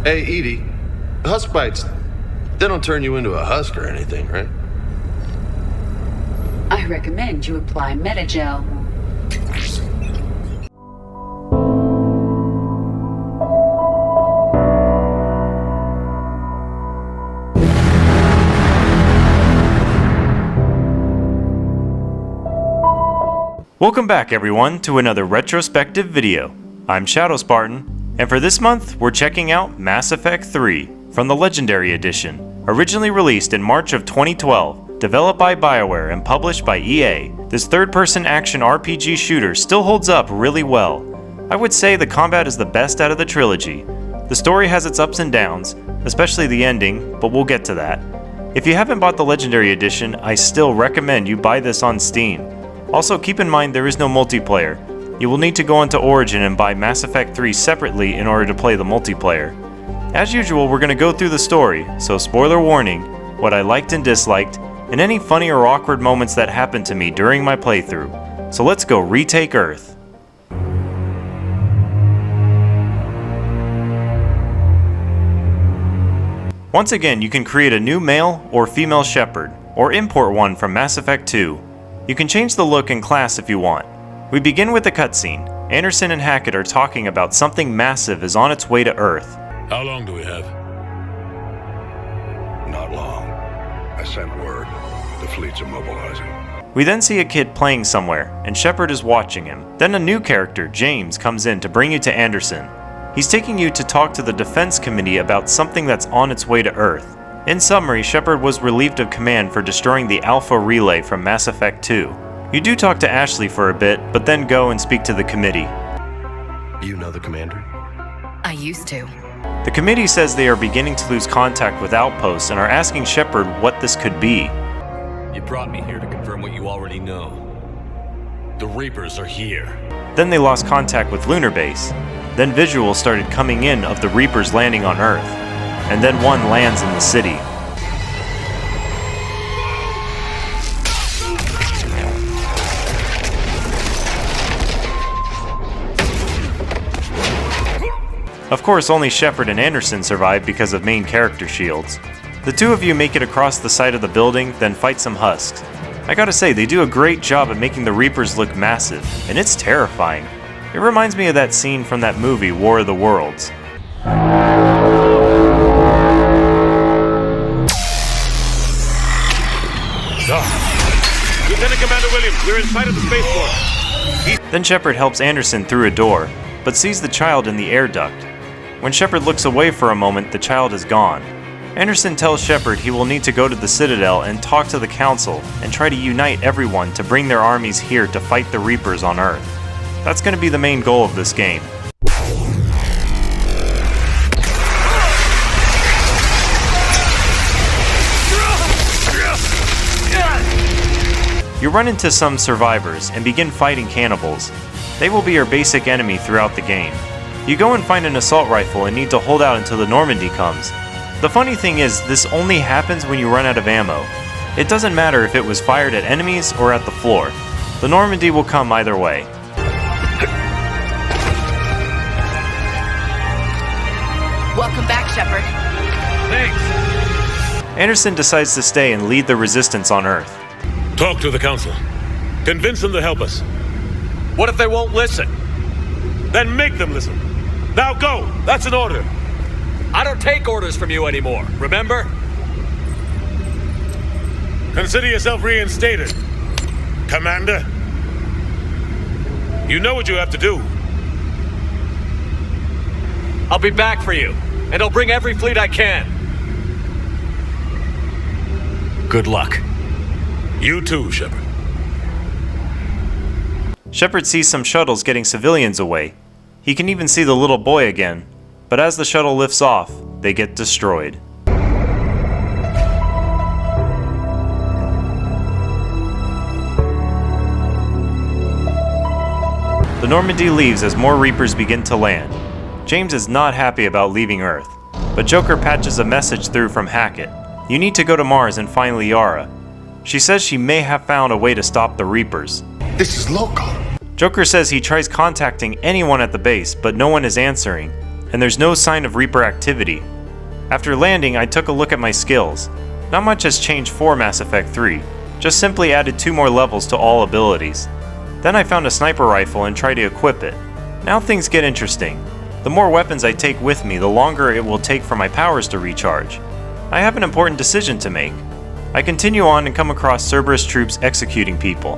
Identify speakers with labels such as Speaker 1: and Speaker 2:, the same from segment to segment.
Speaker 1: Hey, Edie, husk bites, they don't turn you into a husk or anything, right?
Speaker 2: I recommend you apply Metagel.
Speaker 3: Welcome back everyone to another retrospective video. I'm ShadoSpartan, and for this month we're checking out Mass Effect 3 from the Legendary Edition. Originally released in March of 2012, developed by BioWare and published by EA, this third-person action RPG shooter still holds up really well. I would say the combat is the best out of the trilogy. The story has its ups and downs, especially the ending, but we'll get to that. If you haven't bought the Legendary Edition, I still recommend you buy this on Steam. Also keep in mind there is no multiplayer. You will need to go into Origin and buy Mass Effect 3 separately in order to play the multiplayer. As usual, we're going to go through the story, so spoiler warning, what I liked and disliked, and any funny or awkward moments that happened to me during my playthrough. So let's go retake Earth. Once again, you can create a new male or female Shepard, or import one from Mass Effect 2. You can change the look and class if you want. We begin with a cutscene. Anderson and Hackett are talking about something massive is on its way to Earth.
Speaker 4: How long do we have?
Speaker 5: Not long. I sent word. The fleets are mobilizing.
Speaker 3: We then see a kid playing somewhere, and Shepard is watching him. Then a new character, James, comes in to bring you to Anderson. He's taking you to talk to the Defense Committee about something that's on its way to Earth. In summary, Shepard was relieved of command for destroying the Alpha Relay from Mass Effect 2. You do talk to Ashley for a bit, but then go and speak to the committee.
Speaker 1: You know the commander?
Speaker 6: I used to.
Speaker 3: The committee says they are beginning to lose contact with outposts and are asking Shepard what this could be.
Speaker 4: You brought me here to confirm what you already know. The Reapers are here.
Speaker 3: Then they lost contact with Lunar Base. Then visuals started coming in of the Reapers landing on Earth. And then one lands in the city. Of course, only Shepard and Anderson survive because of main character shields. The two of you make it across the side of the building, then fight some husks. I gotta say, they do a great job at making the Reapers look massive, and it's terrifying. It reminds me of that scene from that movie, War of the Worlds.
Speaker 4: Lieutenant Commander Williams, we're in sight of the spaceport.
Speaker 3: Then Shepard helps Anderson through a door, but sees the child in the air duct. When Shepard looks away for a moment, the child is gone. Anderson tells Shepard he will need to go to the Citadel and talk to the Council and try to unite everyone to bring their armies here to fight the Reapers on Earth. That's going to be the main goal of this game. You run into some survivors and begin fighting cannibals. They will be your basic enemy throughout the game. You go and find an assault rifle and need to hold out until the Normandy comes. The funny thing is, this only happens when you run out of ammo. It doesn't matter if it was fired at enemies or at the floor. The Normandy will come either way.
Speaker 6: Welcome back, Shepard.
Speaker 4: Thanks.
Speaker 3: Anderson decides to stay and lead the resistance on Earth.
Speaker 4: Talk to the Council. Convince them to help us. What if they won't listen? Then make them listen. Now go! That's an order!
Speaker 7: I don't take orders from you anymore, remember?
Speaker 4: Consider yourself reinstated, Commander. You know what you have to do.
Speaker 7: I'll be back for you, and I'll bring every fleet I can. Good luck.
Speaker 4: You too, Shepard.
Speaker 3: Shepard sees some shuttles getting civilians away. He can even see the little boy again, but as the shuttle lifts off, they get destroyed. The Normandy leaves as more Reapers begin to land. James is not happy about leaving Earth, but Joker patches a message through from Hackett. You need to go to Mars and find Liara. She says she may have found a way to stop the Reapers.
Speaker 5: This is local.
Speaker 3: Joker says he tries contacting anyone at the base, but no one is answering. and there's no sign of Reaper activity. After landing, I took a look at my skills. Not much has changed for Mass Effect 3, just simply added 2 more levels to all abilities. Then I found a sniper rifle and tried to equip it. Now things get interesting. The more weapons I take with me, the longer it will take for my powers to recharge. I have an important decision to make. I continue on and come across Cerberus troops executing people.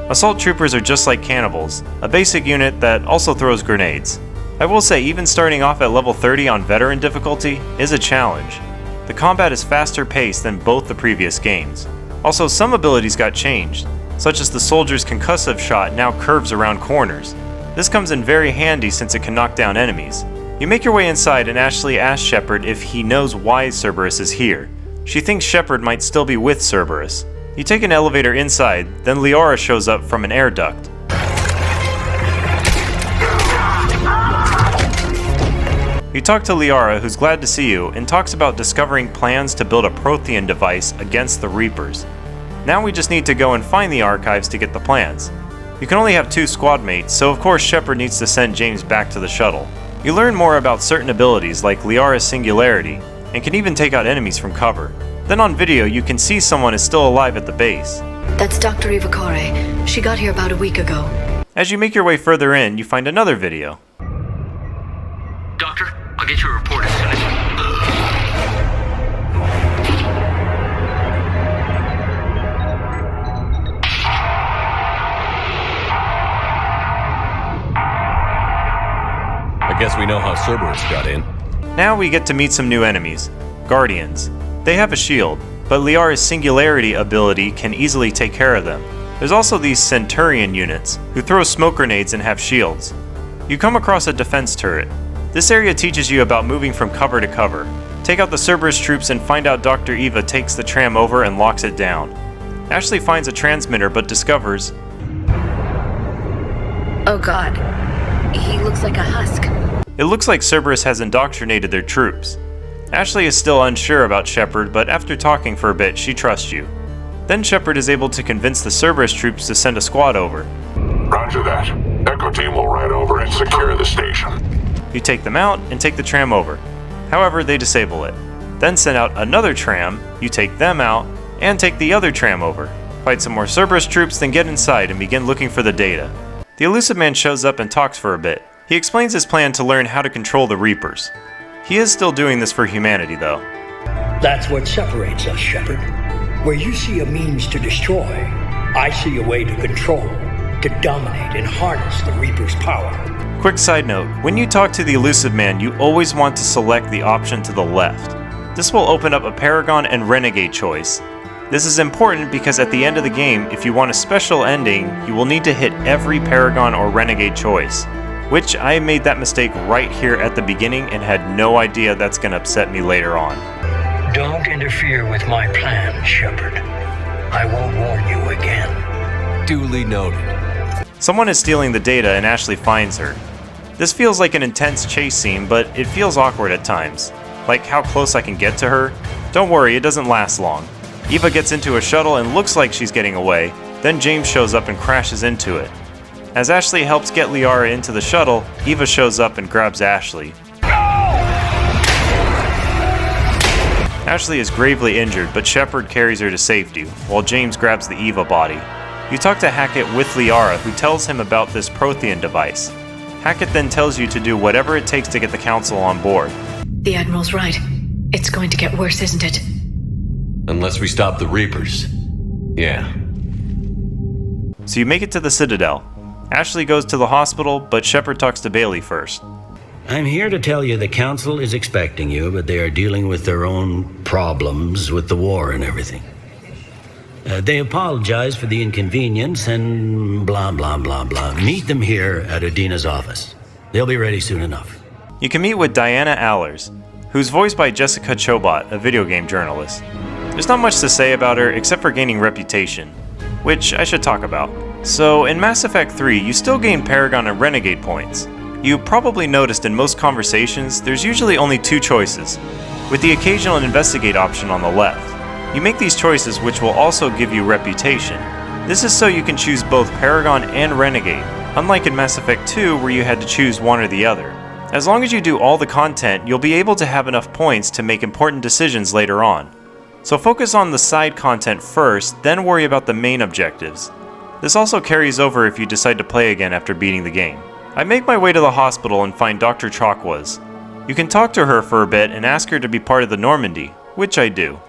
Speaker 3: Assault troopers are just like cannibals, a basic unit that also throws grenades. I will say even starting off at level 30 on veteran difficulty is a challenge. The combat is faster paced than both the previous games. Also, some abilities got changed, such as the soldier's concussive shot now curves around corners. This comes in very handy since it can knock down enemies. You make your way inside and Ashley asks Shepard if he knows why Cerberus is here. She thinks Shepard might still be with Cerberus. You take an elevator inside, then Liara shows up from an air duct. You talk to Liara, who's glad to see you, and talks about discovering plans to build a Prothean device against the Reapers. Now we just need to go and find the archives to get the plans. You can only have 2 squad mates, so of course Shepard needs to send James back to the shuttle. You learn more about certain abilities like Liara's Singularity, and can even take out enemies from cover. Then on video you can see someone is still alive at the base.
Speaker 8: That's Dr. Eva Corey. She got here about a week ago.
Speaker 3: As you make your way further in, you find another video.
Speaker 9: Doctor, I'll get you a report as soon as...
Speaker 4: I guess we know how Cerberus got in.
Speaker 3: Now we get to meet some new enemies, Guardians. They have a shield, but Liara's Singularity ability can easily take care of them. There's also these Centurion units, who throw smoke grenades and have shields. You come across a defense turret. This area teaches you about moving from cover to cover. Take out the Cerberus troops and find out Dr. Eva takes the tram over and locks it down. Ashley finds a transmitter but discovers...
Speaker 8: Oh god. He looks like a husk.
Speaker 3: It looks like Cerberus has indoctrinated their troops. Ashley is still unsure about Shepard, but after talking for a bit, she trusts you. Then Shepard is able to convince the Cerberus troops to send a squad over.
Speaker 5: Roger that. Echo team will ride over and secure the station.
Speaker 3: You take them out and take the tram over. However, they disable it. Then send out another tram, you take them out, and take the other tram over. Fight some more Cerberus troops, then get inside and begin looking for the data. The Elusive Man shows up and talks for a bit. He explains his plan to learn how to control the Reapers. He is still doing this for humanity, though.
Speaker 10: That's what separates us, Shepard. Where you see a means to destroy, I see a way to control, to dominate and harness the Reaper's power.
Speaker 3: Quick side note, when you talk to the Elusive Man, you always want to select the option to the left. This will open up a Paragon and Renegade choice. This is important because at the end of the game, if you want a special ending, you will need to hit every Paragon or Renegade choice. Which I made that mistake right here at the beginning and had no idea that's going to upset me later on.
Speaker 10: Don't interfere with my plan, Shepard. I won't warn you again.
Speaker 4: Duly noted.
Speaker 3: Someone is stealing the data and Ashley finds her. This feels like an intense chase scene, but it feels awkward at times. Like how close I can get to her. Don't worry, it doesn't last long. Eva gets into a shuttle and looks like she's getting away, then James shows up and crashes into it. As Ashley helps get Liara into the shuttle, Eva shows up and grabs Ashley. Ashley is gravely injured, but Shepard carries her to safety, while James grabs the Eva body. You talk to Hackett with Liara, who tells him about this Prothean device. Hackett then tells you to do whatever it takes to get the Council on board.
Speaker 8: The Admiral's right. It's going to get worse, isn't it?
Speaker 4: Unless we stop the Reapers. Yeah.
Speaker 3: So you make it to the Citadel. Ashley goes to the hospital, but Shepard talks to Bailey first.
Speaker 10: I'm here to tell you the Council is expecting you, but they are dealing with their own problems with the war and everything. They apologize for the inconvenience and blah, blah, blah, blah. Meet them here at Adina's office. They'll be ready soon enough.
Speaker 3: You can meet with Diana Allers, who's voiced by Jessica Chobot, a video game journalist. There's not much to say about her except for gaining reputation, which I should talk about. So, in Mass Effect 3, you still gain Paragon and Renegade points. You probably noticed in most conversations, there's usually only 2 choices, with the occasional Investigate option on the left. You make these choices which will also give you reputation. This is so you can choose both Paragon and Renegade, unlike in Mass Effect 2 where you had to choose one or the other. As long as you do all the content, you'll be able to have enough points to make important decisions later on. So focus on the side content first, then worry about the main objectives. This also carries over if you decide to play again after beating the game. I make my way to the hospital and find Dr. Chakwas. You can talk to her for a bit and ask her to be part of the Normandy, which I do.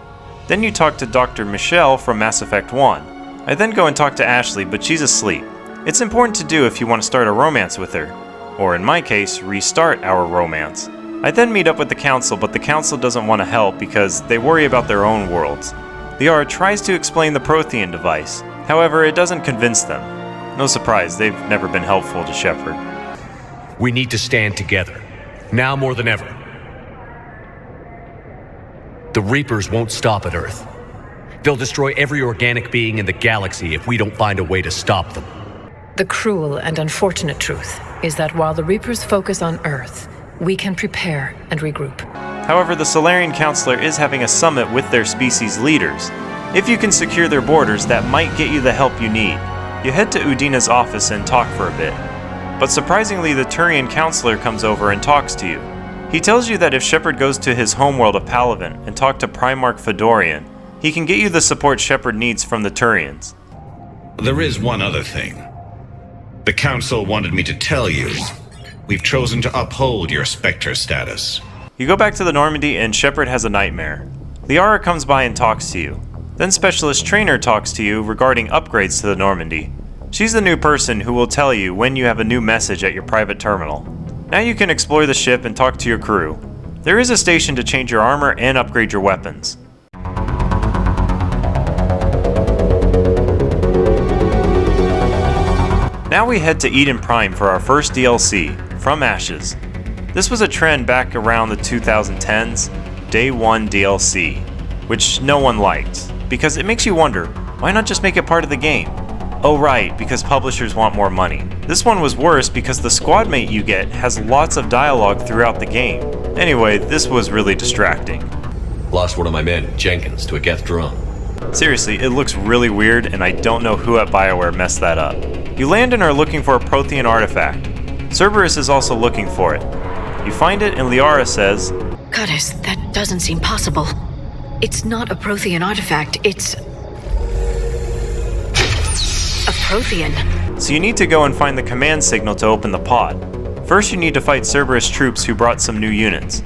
Speaker 3: Then you talk to Dr. Michelle from Mass Effect 1. I then go and talk to Ashley, but she's asleep. It's important to do if you want to start a romance with her. Or in my case, restart our romance. I then meet up with the Council, but the Council doesn't want to help because they worry about their own worlds. Liara tries to explain the Prothean device. However, it doesn't convince them. No surprise, they've never been helpful to Shepard.
Speaker 7: We need to stand together, now more than ever. The Reapers won't stop at Earth. They'll destroy every organic being in the galaxy if we don't find a way to stop them.
Speaker 8: The cruel and unfortunate truth is that while the Reapers focus on Earth, we can prepare and regroup.
Speaker 3: However, the Solarian Council is having a summit with their species leaders. If you can secure their borders, that might get you the help you need. You head to Udina's office and talk for a bit. But surprisingly, the Turian Counselor comes over and talks to you. He tells you that if Shepard goes to his homeworld of Palaven and talk to Primarch Fedorian, he can get you the support Shepard needs from the Turians.
Speaker 11: There is one other thing. The Council wanted me to tell you, we've chosen to uphold your Spectre status.
Speaker 3: You go back to the Normandy and Shepard has a nightmare. Liara comes by and talks to you. Then Specialist Trainer talks to you regarding upgrades to the Normandy. She's the new person who will tell you when you have a new message at your private terminal. Now you can explore the ship and talk to your crew. There is a station to change your armor and upgrade your weapons. Now we head to Eden Prime for our first DLC, From Ashes. This was a trend back around the 2010s, Day 1 DLC, which no one liked, because it makes you wonder, why not just make it part of the game? Oh right, because publishers want more money. This one was worse because the squad mate you get has lots of dialogue throughout the game. Anyway, this was really distracting.
Speaker 7: Lost one of my men, Jenkins, to a Geth drone.
Speaker 3: Seriously, it looks really weird and I don't know who at BioWare messed that up. You land and are looking for a Prothean artifact. Cerberus is also looking for it. You find it and Liara says,
Speaker 8: Goddess, that doesn't seem possible. It's not a Prothean artifact, it's a Prothean.
Speaker 3: So you need to go and find the command signal to open the pod. First you need to fight Cerberus troops who brought some new units.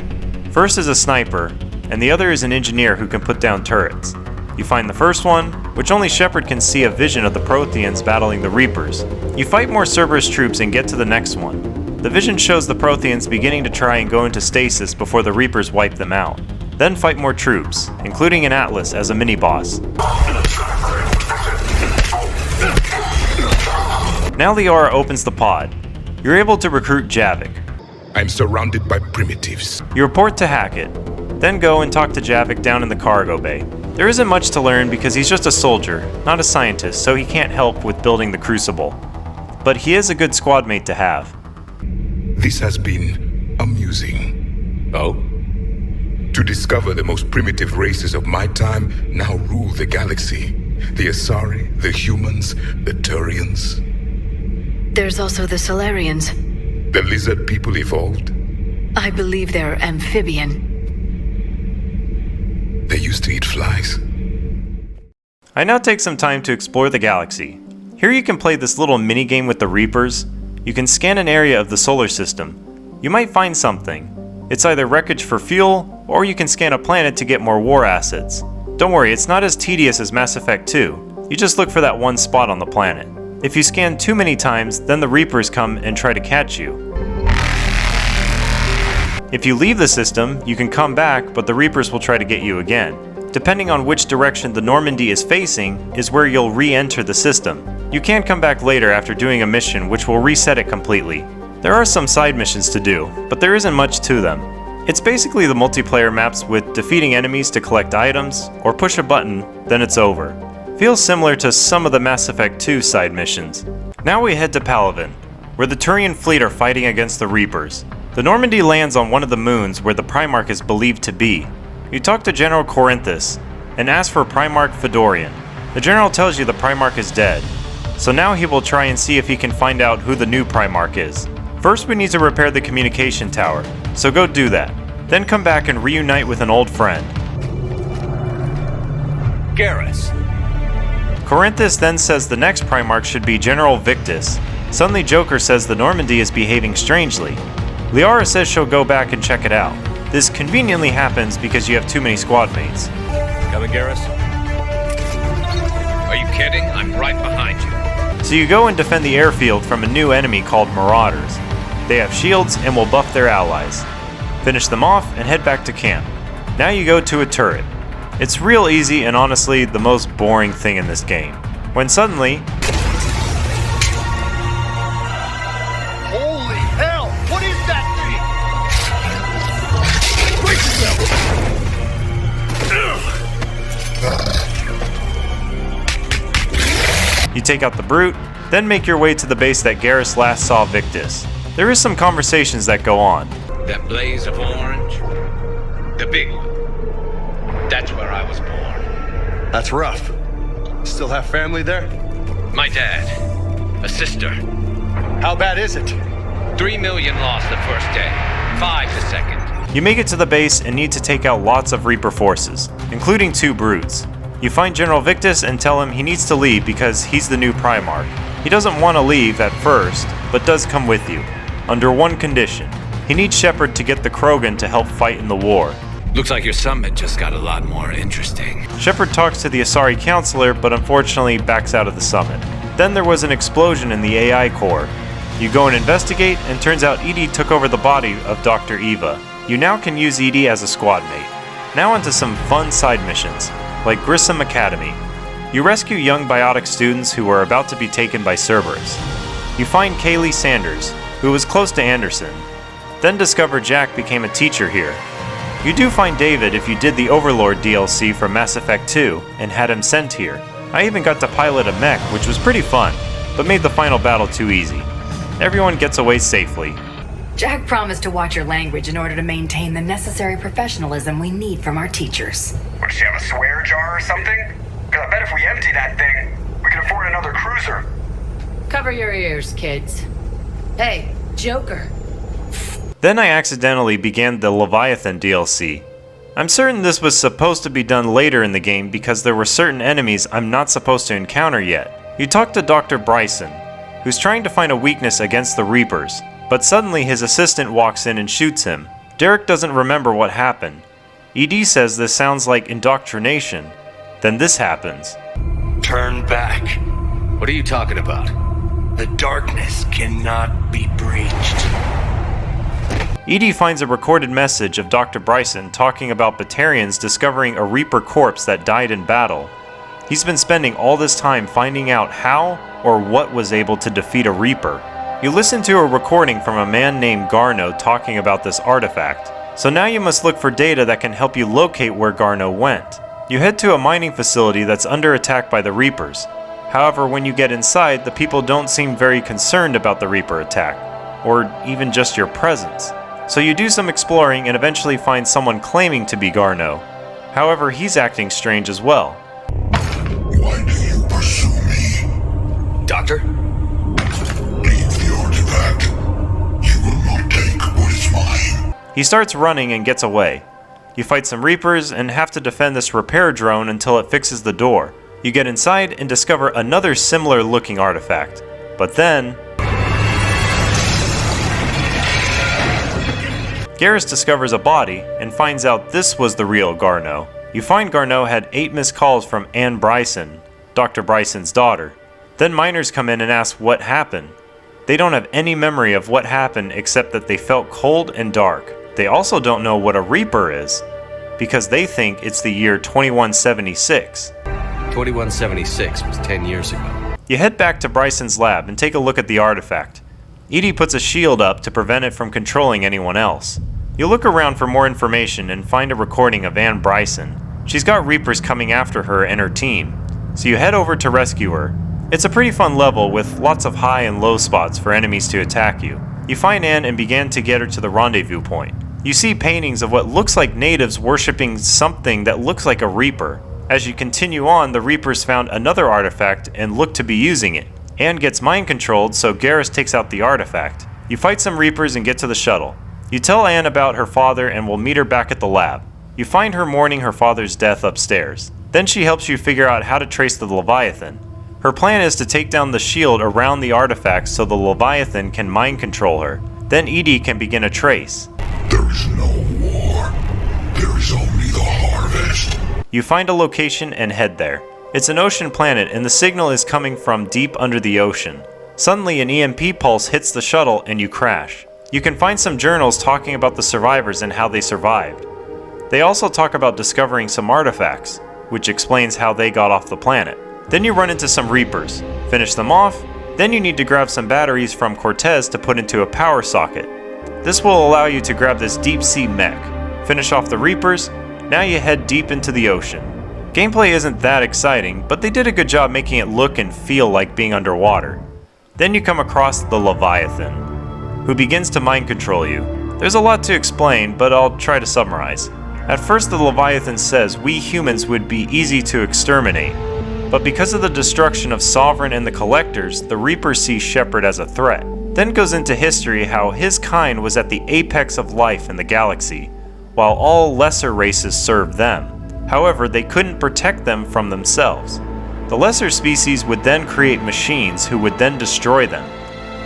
Speaker 3: First is a sniper, and the other is an engineer who can put down turrets. You find the first one, which only Shepard can see a vision of the Protheans battling the Reapers. You fight more Cerberus troops and get to the next one. The vision shows the Protheans beginning to try and go into stasis before the Reapers wipe them out. Then fight more troops, including an Atlas as a mini-boss. Now Liara opens the pod. You're able to recruit Javik.
Speaker 12: I'm surrounded by primitives.
Speaker 3: You report to Hackett, then go and talk to Javik down in the cargo bay. There isn't much to learn because he's just a soldier, not a scientist, so he can't help with building the Crucible. But he is a good squad mate to have.
Speaker 12: This has been amusing.
Speaker 7: Oh?
Speaker 12: To discover the most primitive races of my time now rule the galaxy. The Asari, the humans, the Turians.
Speaker 8: There's also the Solarians.
Speaker 12: The lizard people evolved.
Speaker 8: I believe they're amphibian.
Speaker 12: They used to eat flies.
Speaker 3: I now take some time to explore the galaxy. Here you can play this little mini-game with the Reapers. You can scan an area of the solar system. You might find something. It's either wreckage for fuel, or you can scan a planet to get more war assets. Don't worry, it's not as tedious as Mass Effect 2. You just look for that one spot on the planet. If you scan too many times, then the Reapers come and try to catch you. If you leave the system, you can come back, but the Reapers will try to get you again. Depending on which direction the Normandy is facing, is where you'll re-enter the system. You can come back later after doing a mission which will reset it completely. There are some side missions to do, but there isn't much to them. It's basically the multiplayer maps with defeating enemies to collect items, or push a button, then it's over. Feels similar to some of the Mass Effect 2 side missions. Now we head to Palaven, where the Turian fleet are fighting against the Reapers. The Normandy lands on one of the moons where the Primarch is believed to be. You talk to General Corinthus and ask for Primarch Fedorian. The General tells you the Primarch is dead, so now he will try and see if he can find out who the new Primarch is. First we need to repair the communication tower, so go do that. Then come back and reunite with an old friend.
Speaker 7: Garrus.
Speaker 3: Corinthus then says the next Primarch should be General Victus. Suddenly Joker says the Normandy is behaving strangely. Liara says she'll go back and check it out. This conveniently happens because you have too many squad mates.
Speaker 7: Coming, Garrus?
Speaker 13: Are you kidding? I'm right behind you.
Speaker 3: So you go and defend the airfield from a new enemy called Marauders. They have shields and will buff their allies. Finish them off and head back to camp. Now you go to a turret. It's real easy and honestly the most boring thing in this game. When suddenly...
Speaker 14: Holy hell! What is that
Speaker 3: You take out the Brute, then make your way to the base that Garrus last saw Victus. There is some conversations that go on.
Speaker 13: That blaze of orange? The big one. That's where I was born.
Speaker 1: That's rough. Still have family there?
Speaker 13: My dad. A sister.
Speaker 1: How bad is it?
Speaker 13: 3 million lost the first day. 5 the second.
Speaker 3: You make it to the base and need to take out lots of Reaper forces, including 2 Brutes. You find General Victus and tell him he needs to leave because he's the new Primarch. He doesn't want to leave at first, but does come with you, under one condition. He needs Shepard to get the Krogan to help fight in the war.
Speaker 13: Looks like your summit just got a lot more interesting.
Speaker 3: Shepard talks to the Asari Counselor, but unfortunately backs out of the summit. Then there was an explosion in the AI core. You go and investigate, and turns out EDI took over the body of Dr. Eva. You now can use EDI as a squad mate. Now onto some fun side missions, like Grissom Academy. You rescue young biotic students who are about to be taken by Cerberus. You find Kaylee Sanders, who was close to Anderson. Then discover Jack became a teacher here. You do find David if you did the Overlord DLC from Mass Effect 2 and had him sent here. I even got to pilot a mech, which was pretty fun, but made the final battle too easy. Everyone gets away safely.
Speaker 6: Jack promised to watch your language in order to maintain the necessary professionalism we need from our teachers.
Speaker 15: Would she have a swear jar or something? Because I bet if we empty that thing, we can afford another cruiser.
Speaker 16: Cover your ears, kids. Hey, Joker.
Speaker 3: Then I accidentally began the Leviathan DLC. I'm certain this was supposed to be done later in the game because there were certain enemies I'm not supposed to encounter yet. You talk to Dr. Bryson, who's trying to find a weakness against the Reapers, but suddenly his assistant walks in and shoots him. Derek doesn't remember what happened. ED says this sounds like indoctrination. Then this happens.
Speaker 14: Turn back.
Speaker 7: What are you talking about?
Speaker 14: The darkness cannot be breached.
Speaker 3: ED finds a recorded message of Dr. Bryson talking about Batarians discovering a Reaper corpse that died in battle. He's been spending all this time finding out how or what was able to defeat a Reaper. You listen to a recording from a man named Garno talking about this artifact. So now you must look for data that can help you locate where Garno went. You head to a mining facility that's under attack by the Reapers. However, when you get inside, the people don't seem very concerned about the Reaper attack, or even just your presence. So you do some exploring and eventually find someone claiming to be Garno. However, he's acting strange as well.
Speaker 17: Why do you pursue me?
Speaker 14: Doctor?
Speaker 17: Leave the artifact. You will not take what is mine.
Speaker 3: He starts running and gets away. You fight some Reapers and have to defend this repair drone until it fixes the door. You get inside and discover another similar looking artifact. But then... Garrus discovers a body and finds out this was the real Garno. You find Garno had 8 missed calls from Anne Bryson, Dr. Bryson's daughter. Then miners come in and ask what happened. They don't have any memory of what happened except that they felt cold and dark. They also don't know what a Reaper is, because they think it's the year 2176.
Speaker 7: 2176 was 10 years ago.
Speaker 3: You head back to Bryson's lab and take a look at the artifact. EDI puts a shield up to prevent it from controlling anyone else. You look around for more information and find a recording of Anne Bryson. She's got Reapers coming after her and her team, so you head over to rescue her. It's a pretty fun level with lots of high and low spots for enemies to attack you. You find Anne and begin to get her to the rendezvous point. You see paintings of what looks like natives worshipping something that looks like a Reaper. As you continue on, the Reapers found another artifact and look to be using it. Anne gets mind controlled, so Garrus takes out the artifact. You fight some Reapers and get to the shuttle. You tell Anne about her father and will meet her back at the lab. You find her mourning her father's death upstairs. Then she helps you figure out how to trace the Leviathan. Her plan is to take down the shield around the artifacts so the Leviathan can mind control her. Then EDI can begin a trace.
Speaker 17: There is no war. There is only the harvest.
Speaker 3: You find a location and head there. It's an ocean planet and the signal is coming from deep under the ocean. Suddenly an EMP pulse hits the shuttle and you crash. You can find some journals talking about the survivors and how they survived. They also talk about discovering some artifacts, which explains how they got off the planet. Then you run into some Reapers, finish them off, then you need to grab some batteries from Cortez to put into a power socket. This will allow you to grab this deep sea mech. Finish off the Reapers, now you head deep into the ocean. Gameplay isn't that exciting, but they did a good job making it look and feel like being underwater. Then you come across the Leviathan, who begins to mind control you. There's a lot to explain, but I'll try to summarize. At first the Leviathan says we humans would be easy to exterminate, but because of the destruction of Sovereign and the Collectors, the Reapers see Shepard as a threat. Then goes into history how his kind was at the apex of life in the galaxy, while all lesser races served them. However, they couldn't protect them from themselves. The lesser species would then create machines who would then destroy them.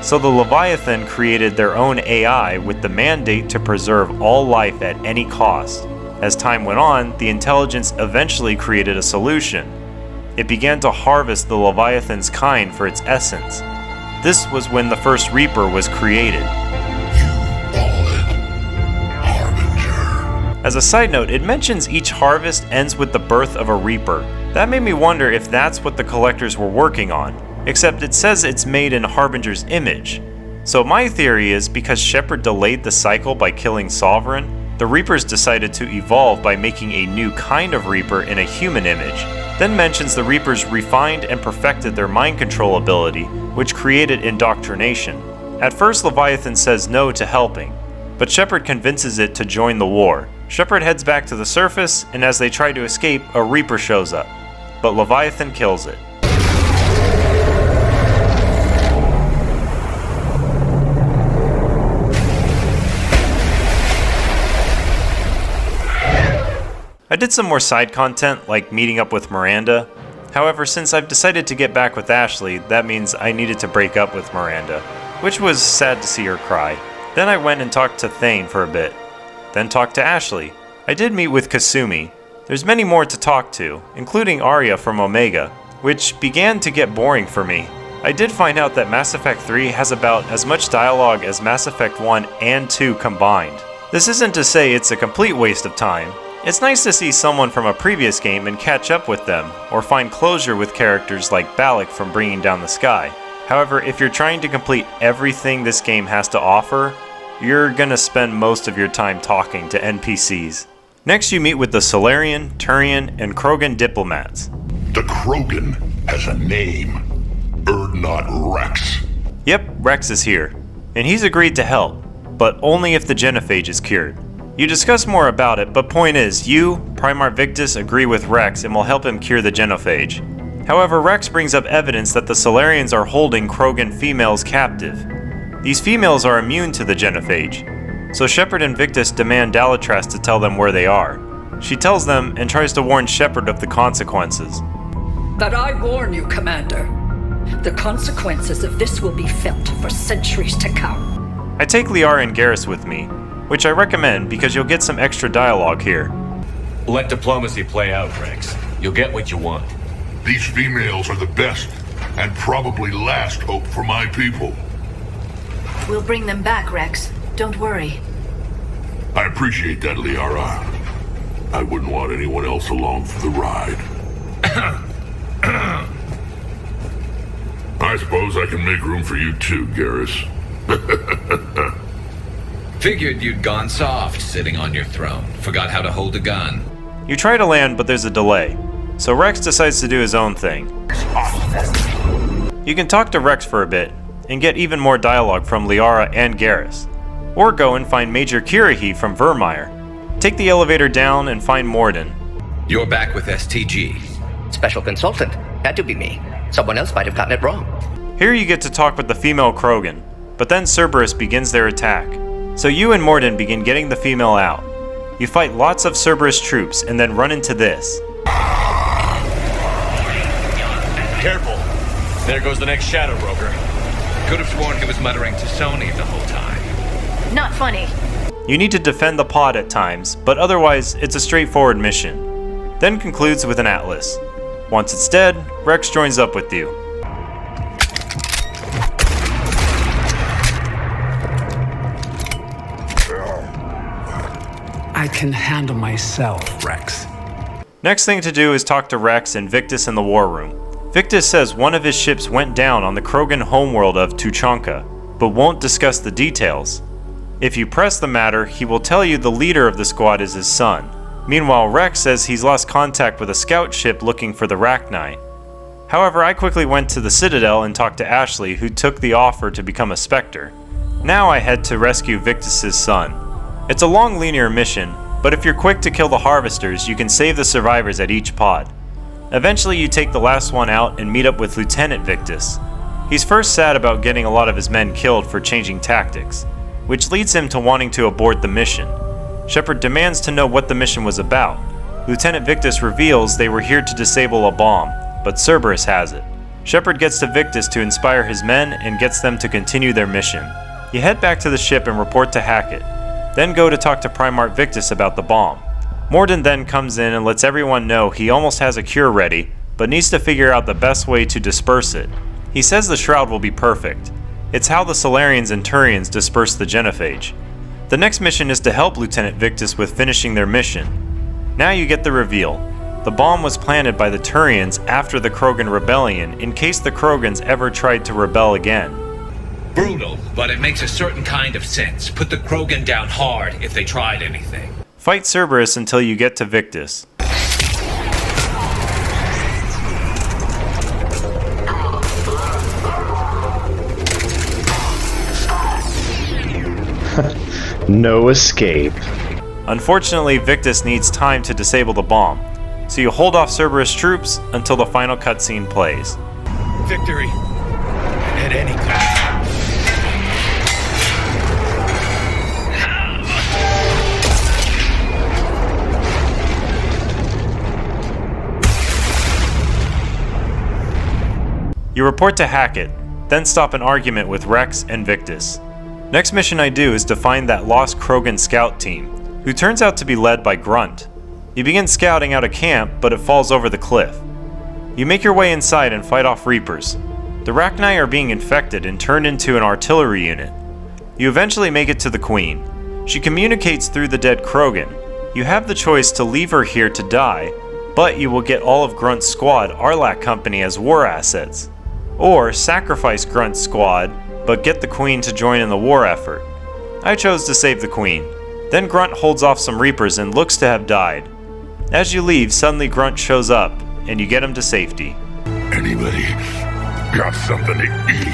Speaker 3: So the Leviathan created their own AI with the mandate to preserve all life at any cost. As time went on, the intelligence eventually created a solution. It began to harvest the Leviathan's kind for its essence. This was when the first Reaper was created. As a side note, it mentions each harvest ends with the birth of a Reaper. That made me wonder if that's what the Collectors were working on, except it says it's made in Harbinger's image. So my theory is because Shepard delayed the cycle by killing Sovereign, the Reapers decided to evolve by making a new kind of Reaper in a human image. Then mentions the Reapers refined and perfected their mind control ability, which created indoctrination. At first Leviathan says no to helping, but Shepard convinces it to join the war. Shepard heads back to the surface, and as they try to escape, a Reaper shows up, but Leviathan kills it. I did some more side content, like meeting up with Miranda. However, since I've decided to get back with Ashley, that means I needed to break up with Miranda, which was sad to see her cry. Then I went and talked to Thane for a bit, then talked to Ashley. I did meet with Kasumi. There's many more to talk to, including Arya from Omega, which began to get boring for me. I did find out that Mass Effect 3 has about as much dialogue as Mass Effect 1 and 2 combined. This isn't to say it's a complete waste of time. It's nice to see someone from a previous game and catch up with them, or find closure with characters like Balak from Bringing Down the Sky. However, if you're trying to complete everything this game has to offer, you're gonna spend most of your time talking to NPCs. Next you meet with the Solarian, Turian, and Krogan Diplomats.
Speaker 17: The Krogan has a name. Dreadnought Rex.
Speaker 3: Yep, Rex is here, and he's agreed to help, but only if the Genophage is cured. You discuss more about it, but point is, you, Primar Victus, agree with Rex and will help him cure the Genophage. However, Rex brings up evidence that the Solarians are holding Krogan females captive. These females are immune to the Genophage, so Shepard and Victus demand Dalatras to tell them where they are. She tells them and tries to warn Shepard of the consequences.
Speaker 18: That I warn you, Commander. The consequences of this will be felt for centuries to come.
Speaker 3: I take Liara and Garrus with me, which I recommend because you'll get some extra dialogue here.
Speaker 7: Let diplomacy play out, Rex. You'll get what you want.
Speaker 17: These females are the best, and probably last hope for my people.
Speaker 6: We'll bring them back, Rex. Don't worry.
Speaker 17: I appreciate that, Liara. I wouldn't want anyone else along for the ride. I suppose I can make room for you too, Garrus.
Speaker 13: Figured you'd gone soft sitting on your throne. Forgot how to hold a gun.
Speaker 3: You try to land, but there's a delay. So Rex decides to do his own thing. You can talk to Rex for a bit, and get even more dialogue from Liara and Garrus. Or go and find Major Kirahi from Vermeer. Take the elevator down and find Morden.
Speaker 13: You're back with STG.
Speaker 19: Special consultant. Had to be me. Someone else might have gotten it wrong.
Speaker 3: Here you get to talk with the female Krogan. but then Cerberus begins their attack. So you and Mordin begin getting the female out. You fight lots of Cerberus troops and then run into this.
Speaker 7: Careful! There goes the next Shadow Broker.
Speaker 13: Could have sworn he was muttering to Sony the whole time.
Speaker 16: Not funny.
Speaker 3: You need to defend the pod at times, but otherwise it's a straightforward mission. Then concludes with an atlas. Once it's dead, Rex joins up with you.
Speaker 19: I can handle myself, Rex.
Speaker 3: Next thing to do is talk to Rex and Victus in the war room. Victus says one of his ships went down on the Krogan homeworld of Tuchanka, but won't discuss the details. If you press the matter, he will tell you the leader of the squad is his son. Meanwhile, Rex says he's lost contact with a scout ship looking for the Rachni. However, I quickly went to the Citadel and talked to Ashley, who took the offer to become a Spectre. Now I head to rescue Victus's son. It's a long linear mission, but if you're quick to kill the harvesters, you can save the survivors at each pod. Eventually you take the last one out and meet up with Lieutenant Victus. He's first sad about getting a lot of his men killed for changing tactics, which leads him to wanting to abort the mission. Shepard demands to know what the mission was about. Lieutenant Victus reveals they were here to disable a bomb, but Cerberus has it. Shepard gets to Victus to inspire his men and gets them to continue their mission. You head back to the ship and report to Hackett, then go to talk to Primarch Victus about the bomb. Mordin then comes in and lets everyone know he almost has a cure ready, but needs to figure out the best way to disperse it. He says the shroud will be perfect. It's how the Solarians and Turians disperse the Genophage. The next mission is to help Lieutenant Victus with finishing their mission. Now you get the reveal. The bomb was planted by the Turians after the Krogan rebellion in case the Krogans ever tried to rebel again.
Speaker 13: Brutal, but it makes a certain kind of sense. Put the Krogan down hard if they tried anything.
Speaker 3: Fight Cerberus until you get to Victus.
Speaker 20: No escape.
Speaker 3: Unfortunately, Victus needs time to disable the bomb, so you hold off Cerberus troops until the final cutscene plays.
Speaker 14: Victory at any cost.
Speaker 3: You report to Hackett, then stop an argument with Rex and Victus. Next mission I do is to find that lost Krogan scout team, who turns out to be led by Grunt. You begin scouting out a camp, but it falls over the cliff. You make your way inside and fight off Reapers. The Rachni are being infected and turned into an artillery unit. You eventually make it to the Queen. She communicates through the dead Krogan. You have the choice to leave her here to die, but you will get all of Grunt's squad Arlac Company as war assets. Or sacrifice Grunt's squad, but get the Queen to join in the war effort. I chose to save the Queen. Then Grunt holds off some Reapers and looks to have died. As you leave, suddenly Grunt shows up, and you get him to safety.
Speaker 17: Anybody got something to eat?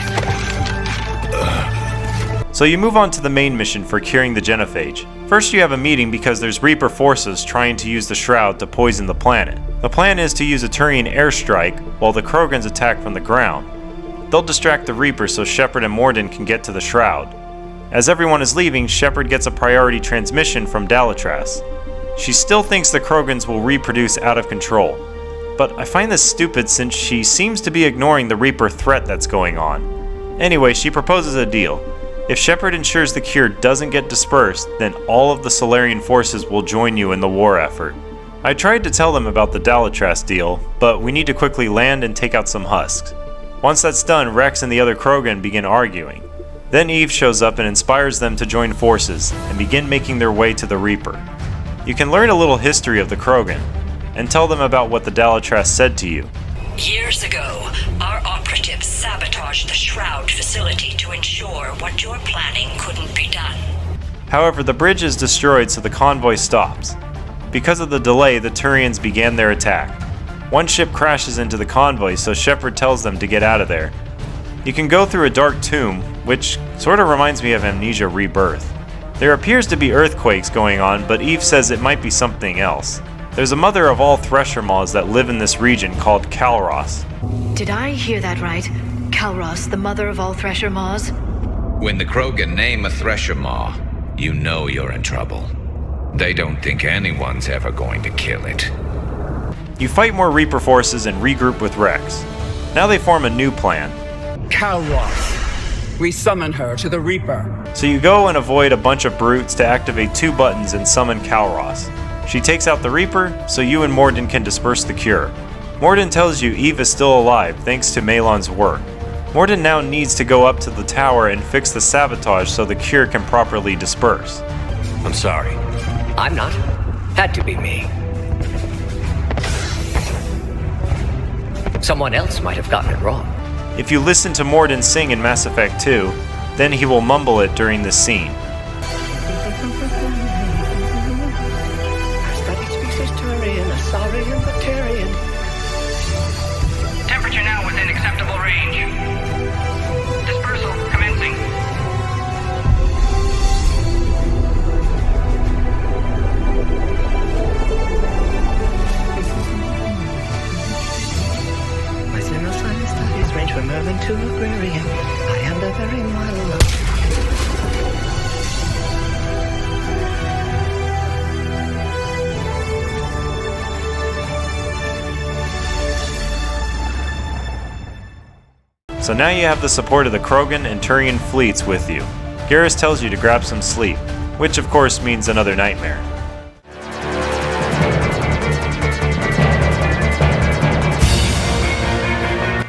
Speaker 3: So you move on to the main mission for curing the Genophage. First you have a meeting because there's Reaper forces trying to use the Shroud to poison the planet. The plan is to use a Turian airstrike while the Krogans attack from the ground. They'll distract the Reaper so Shepard and Mordin can get to the Shroud. As everyone is leaving, Shepard gets a priority transmission from Dalatras. She still thinks the Krogans will reproduce out of control. But I find this stupid since she seems to be ignoring the Reaper threat that's going on. Anyway, she proposes a deal. If Shepard ensures the cure doesn't get dispersed, then all of the Solarian forces will join you in the war effort. I tried to tell them about the Dalatras deal, but we need to quickly land and take out some husks. Once that's done, Rex and the other Krogan begin arguing. Then Eve shows up and inspires them to join forces and begin making their way to the Reaper. You can learn a little history of the Krogan and tell them about what the Dalatras said to you.
Speaker 21: Years ago, our operatives sabotaged the Shroud facility to ensure what you're planning couldn't be done.
Speaker 3: However, the bridge is destroyed so the convoy stops. Because of the delay, the Turians began their attack. One ship crashes into the convoy, so Shepard tells them to get out of there. You can go through a dark tomb, which sort of reminds me of Amnesia Rebirth. There appears to be earthquakes going on, but Eve says it might be something else. There's a mother of all Thresher Maws that live in this region called Kalros.
Speaker 22: Did I hear that right? Kalros, the mother of all Thresher Maws?
Speaker 13: When the Krogan name a Thresher Maw, you know you're in trouble. They don't think anyone's ever going to kill it.
Speaker 3: You fight more Reaper forces and regroup with Rex. Now they form a new plan.
Speaker 2: Kalroth. We summon her to the Reaper.
Speaker 3: So you go and avoid a bunch of brutes to activate 2 buttons and summon Kalroth. She takes out the Reaper, so you and Morden can disperse the cure. Morden tells you Eve is still alive thanks to Malon's work. Morden now needs to go up to the tower and fix the sabotage so the cure can properly disperse.
Speaker 22: I'm sorry. I'm not. Had to be me. Someone else might have gotten it wrong.
Speaker 3: If you listen to Morden sing in Mass Effect 2, then he will mumble it during this scene.
Speaker 9: Temperature now within acceptable range. Dispersal commencing.
Speaker 22: My pseudoscience studies range from urban to agrarian. I am the very model of...
Speaker 3: So now you have the support of the Krogan and Turian fleets with you. Garrus tells you to grab some sleep, which of course means another nightmare.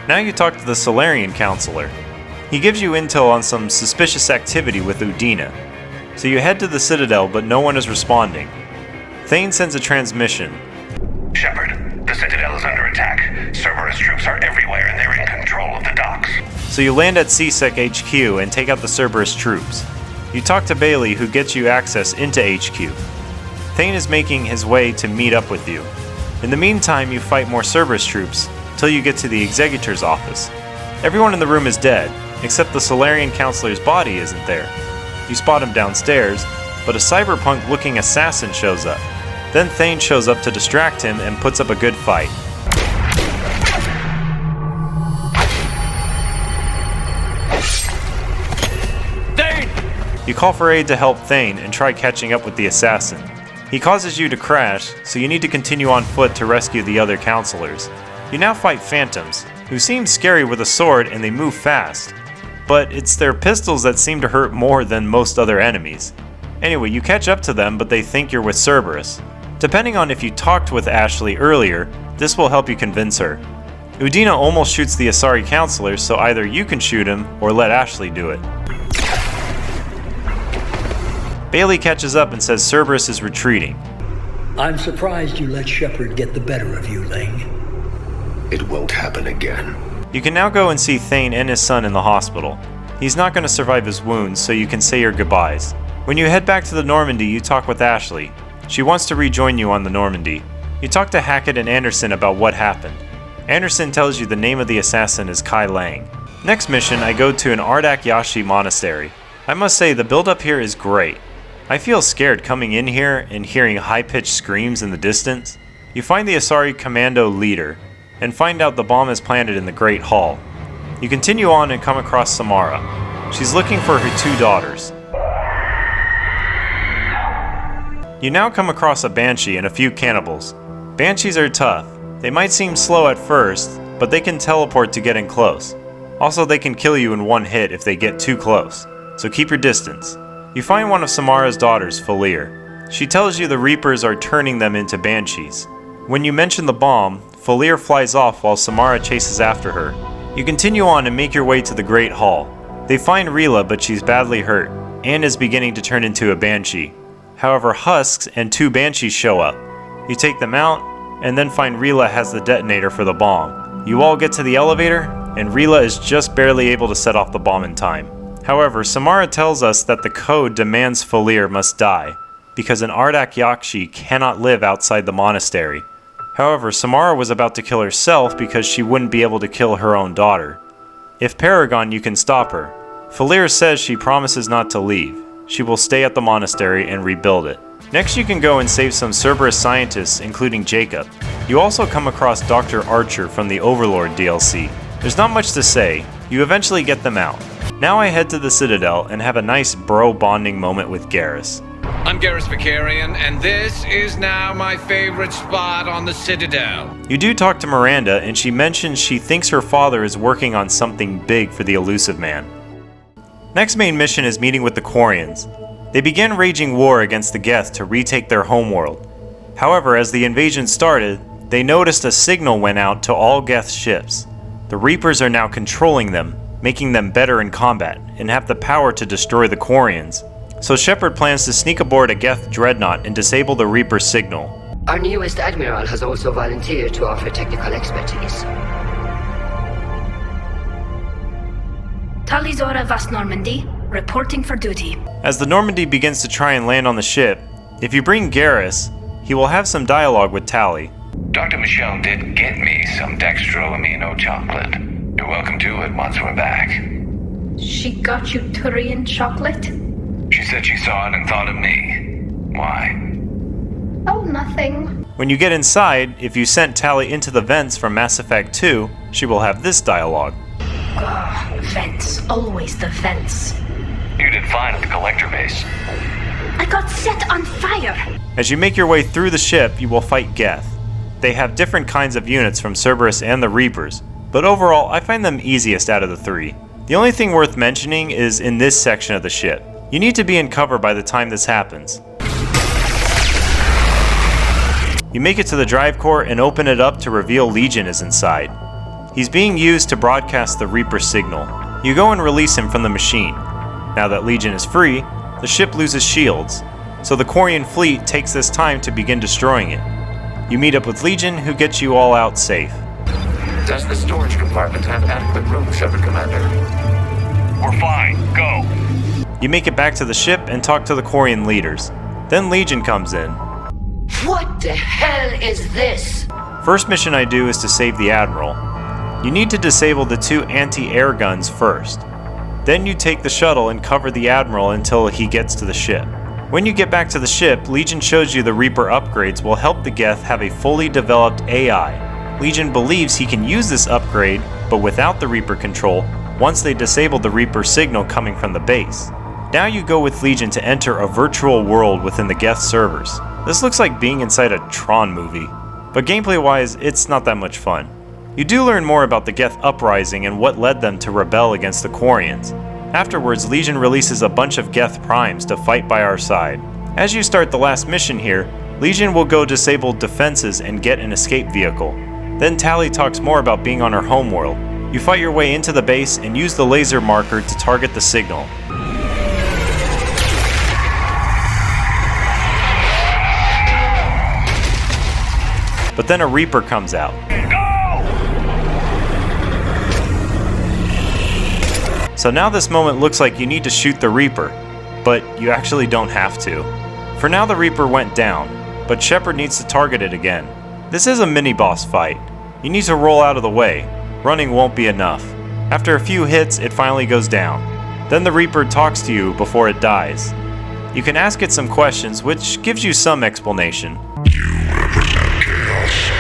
Speaker 3: Now you talk to the Solarian Counselor. He gives you intel on some suspicious activity with Udina. So you head to the Citadel, but no one is responding. Thane sends a transmission.
Speaker 15: Shepard, the Citadel is under attack. Cerberus troops are everywhere and they're in control of the docks.
Speaker 3: So you land at CSEC HQ and take out the Cerberus troops. You talk to Bailey, who gets you access into HQ. Thane is making his way to meet up with you. In the meantime, you fight more Cerberus troops, till you get to the Executor's office. Everyone in the room is dead, except the Solarian Counselor's body isn't there. You spot him downstairs, but a cyberpunk-looking assassin shows up. Then Thane shows up to distract him and puts up a good fight.
Speaker 4: Thane!
Speaker 3: You call for aid to help Thane and try catching up with the assassin. He causes you to crash, so you need to continue on foot to rescue the other counselors. You now fight phantoms, who seem scary with a sword and they move fast. But it's their pistols that seem to hurt more than most other enemies. Anyway, you catch up to them, but they think you're with Cerberus. Depending on if you talked with Ashley earlier, this will help you convince her. Udina almost shoots the Asari counselor, so either you can shoot him or let Ashley do it. Bailey catches up and says Cerberus is retreating.
Speaker 10: I'm surprised you let Shepard get the better of you, Ling.
Speaker 22: It won't happen again.
Speaker 3: You can now go and see Thane and his son in the hospital. He's not going to survive his wounds, so you can say your goodbyes. When you head back to the Normandy, you talk with Ashley. She wants to rejoin you on the Normandy. You talk to Hackett and Anderson about what happened. Anderson tells you the name of the assassin is Kai Lang. Next mission, I go to an Ardak Yashi monastery. I must say, the build-up here is great. I feel scared coming in here and hearing high-pitched screams in the distance. You find the Asari commando leader, and find out the bomb is planted in the Great Hall. You continue on and come across Samara. She's looking for her 2 daughters. You now come across a Banshee and a few cannibals. Banshees are tough. They might seem slow at first, but they can teleport to get in close. Also, they can kill you in one hit if they get too close, so keep your distance. You find one of Samara's daughters, Falir. She tells you the Reapers are turning them into Banshees. When you mention the bomb, Falir flies off while Samara chases after her. You continue on and make your way to the Great Hall. They find Rila, but she's badly hurt, and is beginning to turn into a Banshee. However, Husks and 2 Banshees show up. You take them out, and then find Rila has the detonator for the bomb. You all get to the elevator, and Rila is just barely able to set off the bomb in time. However, Samara tells us that the code demands Falir must die, because an Ardak Yakshi cannot live outside the monastery. However, Samara was about to kill herself because she wouldn't be able to kill her own daughter. If Paragon, you can stop her. Falir says she promises not to leave. She will stay at the monastery and rebuild it. Next, you can go and save some Cerberus scientists, including Jacob. You also come across Dr. Archer from the Overlord DLC. There's not much to say. You eventually get them out. Now I head to the Citadel and have a nice bro bonding moment with Garrus.
Speaker 13: I'm Garrus Vicarian, and this is now my favorite spot on the Citadel.
Speaker 3: You do talk to Miranda, and she mentions she thinks her father is working on something big for the Elusive Man. Next main mission is meeting with the Quarians. They begin waging war against the Geth to retake their homeworld. However, as the invasion started, they noticed a signal went out to all Geth ships. The Reapers are now controlling them, making them better in combat, and have the power to destroy the Quarians. So Shepard plans to sneak aboard a Geth Dreadnought and disable the Reaper signal.
Speaker 5: Our newest Admiral has also volunteered to offer technical expertise.
Speaker 11: Talizora Vas Normandy, reporting for duty.
Speaker 3: As the Normandy begins to try and land on the ship, if you bring Garrus, he will have some dialogue with Tali.
Speaker 13: Dr. Michelle did get me some dextroamino chocolate. You're welcome to it once we're back.
Speaker 11: She got you Turian chocolate?
Speaker 13: She said she saw it and thought of me. Why?
Speaker 11: Oh, nothing.
Speaker 3: When you get inside, if you sent Tali into the vents from Mass Effect 2, she will have this dialogue.
Speaker 11: Ugh, vents. Always the vents.
Speaker 13: You did fine at the collector base.
Speaker 11: I got set on fire.
Speaker 3: As you make your way through the ship, you will fight Geth. They have different kinds of units from Cerberus and the Reapers, but overall I find them easiest out of the three. The only thing worth mentioning is in this section of the ship. You need to be in cover by the time this happens. You make it to the drive core and open it up to reveal Legion is inside. He's being used to broadcast the Reaper signal. You go and release him from the machine. Now that Legion is free, the ship loses shields, so the Quarian fleet takes this time to begin destroying it. You meet up with Legion, who gets you all out safe.
Speaker 23: Does the storage compartment have adequate room, Shepard Commander?
Speaker 4: We're fine. Go.
Speaker 3: You make it back to the ship and talk to the Quarian leaders. Then Legion comes in.
Speaker 5: What the hell is this?
Speaker 3: First mission I do is to save the Admiral. You need to disable the 2 anti-air guns first. Then you take the shuttle and cover the Admiral until he gets to the ship. When you get back to the ship, Legion shows you the Reaper upgrades will help the Geth have a fully developed AI. Legion believes he can use this upgrade, but without the Reaper control, once they disable the Reaper signal coming from the base. Now you go with Legion to enter a virtual world within the Geth servers. This looks like being inside a Tron movie, but gameplay-wise, it's not that much fun. You do learn more about the Geth uprising and what led them to rebel against the Quarians. Afterwards, Legion releases a bunch of Geth primes to fight by our side. As you start the last mission here, Legion will go disable defenses and get an escape vehicle. Then Tali talks more about being on her homeworld. You fight your way into the base and use the laser marker to target the signal. But then a Reaper comes out. So now this moment looks like you need to shoot the Reaper, but you actually don't have to. For now the Reaper went down, but Shepard needs to target it again. This is a mini-boss fight. You need to roll out of the way. Running won't be enough. After a few hits, it finally goes down. Then the Reaper talks to you before it dies. You can ask it some questions, which gives you some explanation.
Speaker 17: You represent chaos.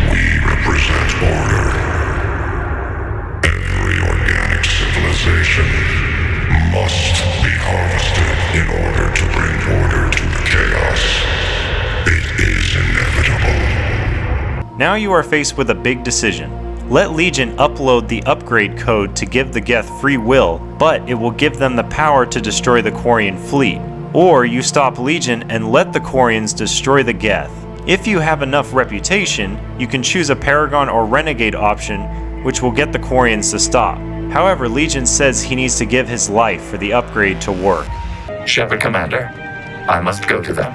Speaker 17: We represent order. Every organic civilization must be harvested in order to bring order to the chaos. It is inevitable.
Speaker 3: Now you are faced with a big decision. Let Legion upload the upgrade code to give the Geth free will, but it will give them the power to destroy the Quarian fleet. Or you stop Legion and let the Quarians destroy the Geth. If you have enough reputation, you can choose a Paragon or Renegade option, which will get the Quarians to stop. However, Legion says he needs to give his life for the upgrade to work.
Speaker 23: Shepard Commander, I must go to them.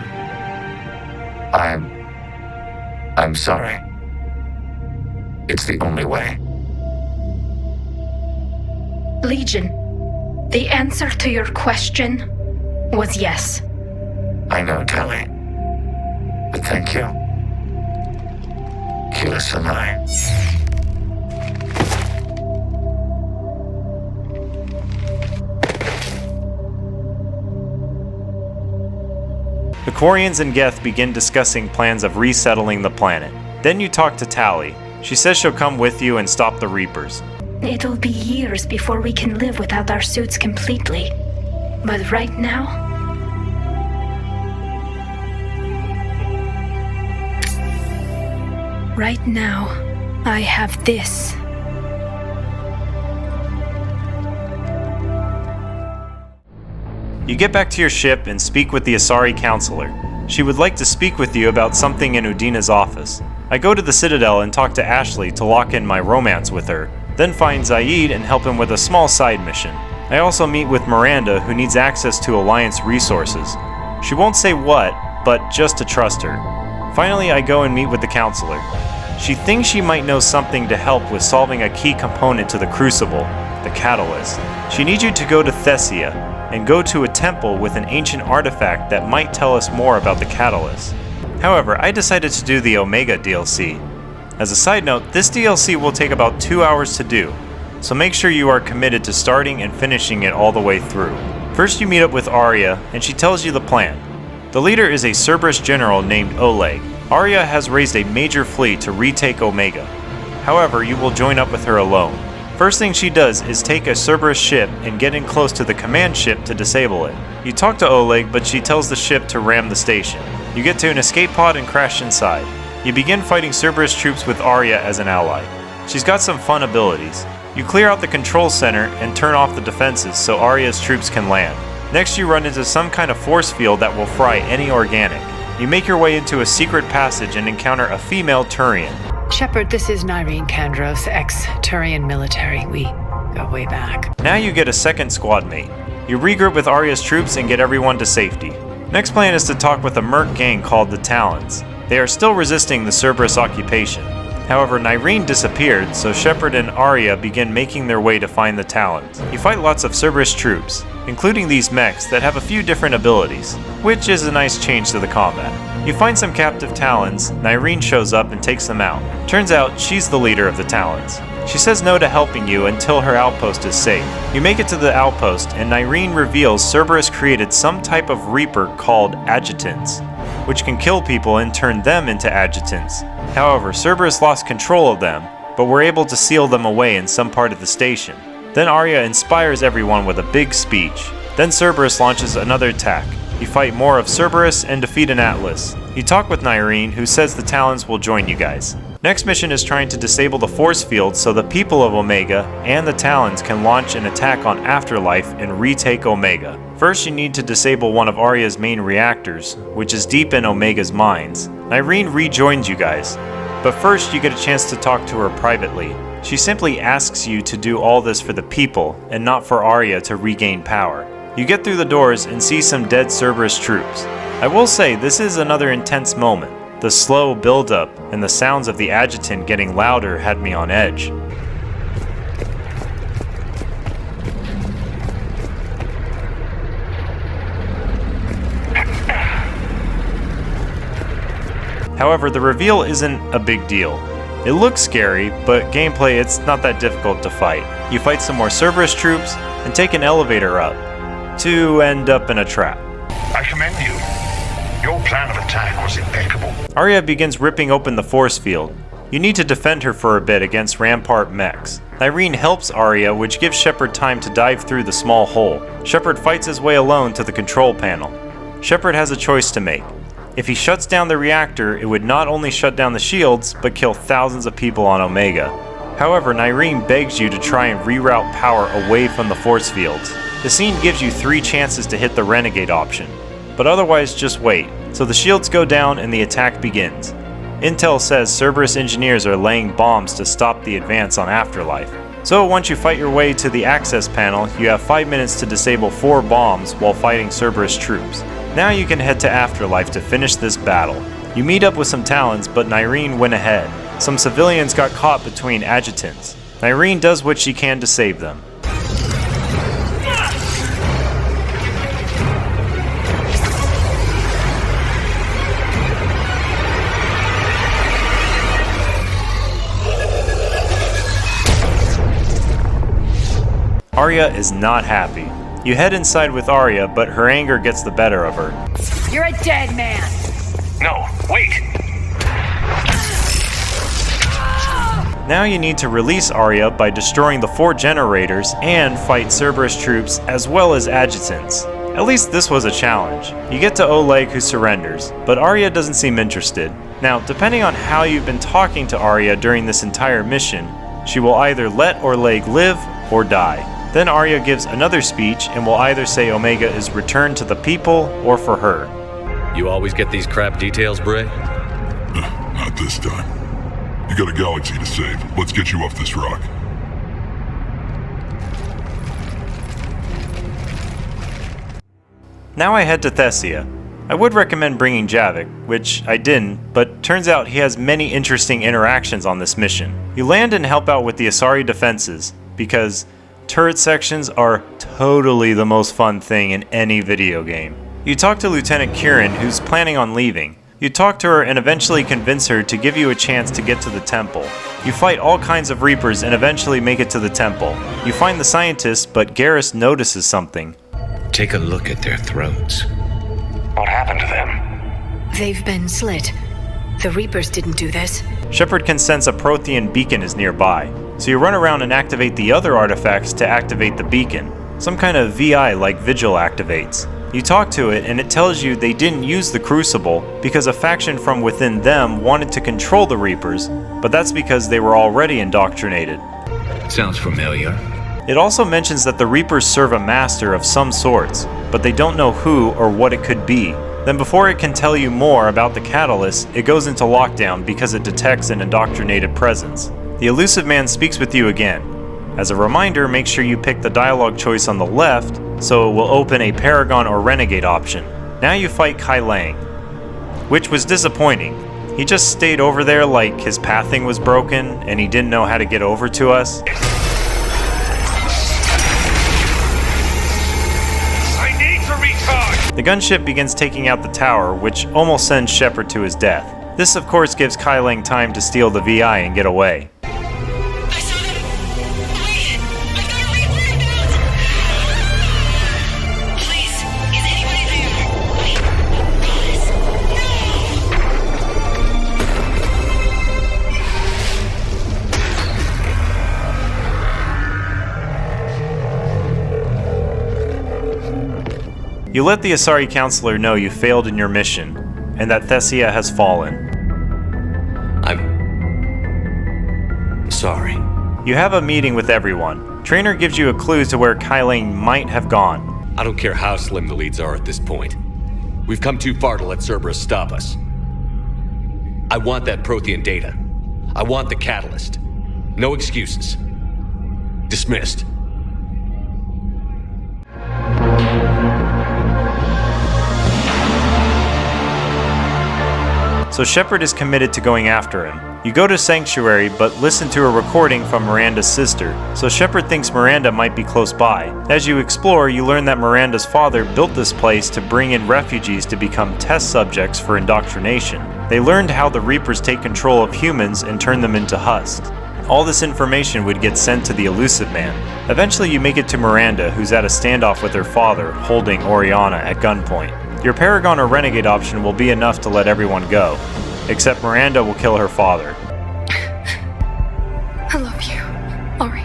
Speaker 23: I'm sorry. It's the only way.
Speaker 11: Legion, the answer to your question was yes.
Speaker 23: I know, Tali. But thank you. Keep us alive.
Speaker 3: The Quarians and Geth begin discussing plans of resettling the planet. Then you talk to Tali. She says she'll come with you and stop the Reapers.
Speaker 11: It'll be years before we can live without our suits completely. But right now... Right now, I have this.
Speaker 3: You get back to your ship and speak with the Asari counselor. She would like to speak with you about something in Udina's office. I go to the Citadel and talk to Ashley to lock in my romance with her, then find Zaid and help him with a small side mission. I also meet with Miranda, who needs access to Alliance resources. She won't say what, but just to trust her. Finally, I go and meet with the counselor. She thinks she might know something to help with solving a key component to the Crucible, the Catalyst. She needs you to go to Thessia and go to a temple with an ancient artifact that might tell us more about the Catalyst. However, I decided to do the Omega DLC. As a side note, this DLC will take about 2 hours to do, so make sure you are committed to starting and finishing it all the way through. First you meet up with Arya, and she tells you the plan. The leader is a Cerberus general named Oleg. Arya has raised a major fleet to retake Omega. However, you will join up with her alone. First thing she does is take a Cerberus ship and get in close to the command ship to disable it. You talk to Oleg, but she tells the ship to ram the station. You get to an escape pod and crash inside. You begin fighting Cerberus troops with Arya as an ally. She's got some fun abilities. You clear out the control center and turn off the defenses so Arya's troops can land. Next you run into some kind of force field that will fry any organic. You make your way into a secret passage and encounter a female Turian.
Speaker 6: Shepard, this is Nyreen Kandros, ex-Turian military. We go way back.
Speaker 3: Now you get a second squad mate. You regroup with Arya's troops and get everyone to safety. Next plan is to talk with a merc gang called the Talons. They are still resisting the Cerberus occupation. However, Nyreen disappeared, so Shepard and Arya begin making their way to find the Talons. You fight lots of Cerberus troops, including these mechs that have a few different abilities, which is a nice change to the combat. You find some captive Talons, Nyreen shows up and takes them out. Turns out she's the leader of the Talons. She says no to helping you until her outpost is safe. You make it to the outpost, and Nyreen reveals Cerberus created some type of Reaper called Adjutants, which can kill people and turn them into adjutants. However, Cerberus lost control of them, but were able to seal them away in some part of the station. Then Arya inspires everyone with a big speech. Then Cerberus launches another attack. You fight more of Cerberus and defeat an Atlas. You talk with Nyreen, who says the Talons will join you guys. Next mission is trying to disable the force field so the people of Omega and the Talons can launch an attack on Afterlife and retake Omega. First you need to disable one of Arya's main reactors, which is deep in Omega's mines. Nyreen rejoins you guys, but first you get a chance to talk to her privately. She simply asks you to do all this for the people and not for Arya to regain power. You get through the doors and see some dead Cerberus troops. I will say this is another intense moment. The slow build-up and the sounds of the adjutant getting louder had me on edge. However, the reveal isn't a big deal. It looks scary, but gameplay it's not that difficult to fight. You fight some more Cerberus troops and take an elevator up to end up in a trap.
Speaker 17: I commend you. Your plan of attack was impeccable.
Speaker 3: Arya begins ripping open the force field. You need to defend her for a bit against Rampart mechs. Nyreen helps Arya, which gives Shepard time to dive through the small hole. Shepard fights his way alone to the control panel. Shepard has a choice to make. If he shuts down the reactor, it would not only shut down the shields, but kill thousands of people on Omega. However, Nyreen begs you to try and reroute power away from the force fields. The scene gives you 3 chances to hit the Renegade option, but otherwise just wait. So the shields go down and the attack begins. Intel says Cerberus engineers are laying bombs to stop the advance on Afterlife. So once you fight your way to the access panel, you have 5 minutes to disable 4 bombs while fighting Cerberus troops. Now you can head to Afterlife to finish this battle. You meet up with some Talons, but Nyreen went ahead. Some civilians got caught between adjutants. Nyreen does what she can to save them. Arya is not happy. You head inside with Arya, but her anger gets the better of her.
Speaker 6: You're a dead man!
Speaker 17: No, wait!
Speaker 3: Now you need to release Arya by destroying the 4 generators and fight Cerberus troops as well as adjutants. At least this was a challenge. You get to Oleg, who surrenders, but Arya doesn't seem interested. Now, depending on how you've been talking to Arya during this entire mission, she will either let Oleg live or die. Then Arya gives another speech and will either say Omega is returned to the people or for her.
Speaker 7: You always get these crap details, Bray?
Speaker 17: Not this time. You got a galaxy to save. Let's get you off this rock.
Speaker 3: Now I head to Thessia. I would recommend bringing Javik, which I didn't, but turns out he has many interesting interactions on this mission. You land and help out with the Asari defenses, because turret sections are totally the most fun thing in any video game. You talk to Lieutenant Kieran, who's planning on leaving. You talk to her and eventually convince her to give you a chance to get to the temple. You fight all kinds of Reapers and eventually make it to the temple. You find the scientists, but Garrus notices something.
Speaker 13: Take a look at their throats.
Speaker 23: What happened to them?
Speaker 6: They've been slit. The Reapers didn't do this.
Speaker 3: Shepard can sense a Prothean beacon is nearby, so you run around and activate the other artifacts to activate the beacon. Some kind of VI like Vigil activates. You talk to it and it tells you they didn't use the Crucible because a faction from within them wanted to control the Reapers, but that's because they were already indoctrinated.
Speaker 13: Sounds familiar.
Speaker 3: It also mentions that the Reapers serve a master of some sorts, but they don't know who or what it could be. Then before it can tell you more about the catalyst, it goes into lockdown because it detects an indoctrinated presence. The elusive man speaks with you again. As a reminder, make sure you pick the dialogue choice on the left, so it will open a Paragon or Renegade option. Now you fight Kai Lang, which was disappointing. He just stayed over there like his pathing was broken and he didn't know how to get over to us. The gunship begins taking out the tower, which almost sends Shepard to his death. This of course gives Kai Lang time to steal the VI and get away. You let the Asari Counselor know you failed in your mission, and that Thessia has fallen.
Speaker 7: I'm sorry.
Speaker 3: You have a meeting with everyone. Traynor gives you a clue to where Kai Lang might have gone.
Speaker 7: I don't care how slim the leads are at this point. We've come too far to let Cerberus stop us. I want that Prothean data. I want the catalyst. No excuses. Dismissed.
Speaker 3: So Shepard is committed to going after him. You go to Sanctuary, but listen to a recording from Miranda's sister, so Shepard thinks Miranda might be close by. As you explore, you learn that Miranda's father built this place to bring in refugees to become test subjects for indoctrination. They learned how the Reapers take control of humans and turn them into husks. All this information would get sent to the elusive man. Eventually you make it to Miranda, who's at a standoff with her father, holding Oriana at gunpoint. Your Paragon or Renegade option will be enough to let everyone go, except Miranda will kill her father.
Speaker 11: I love you, Ori.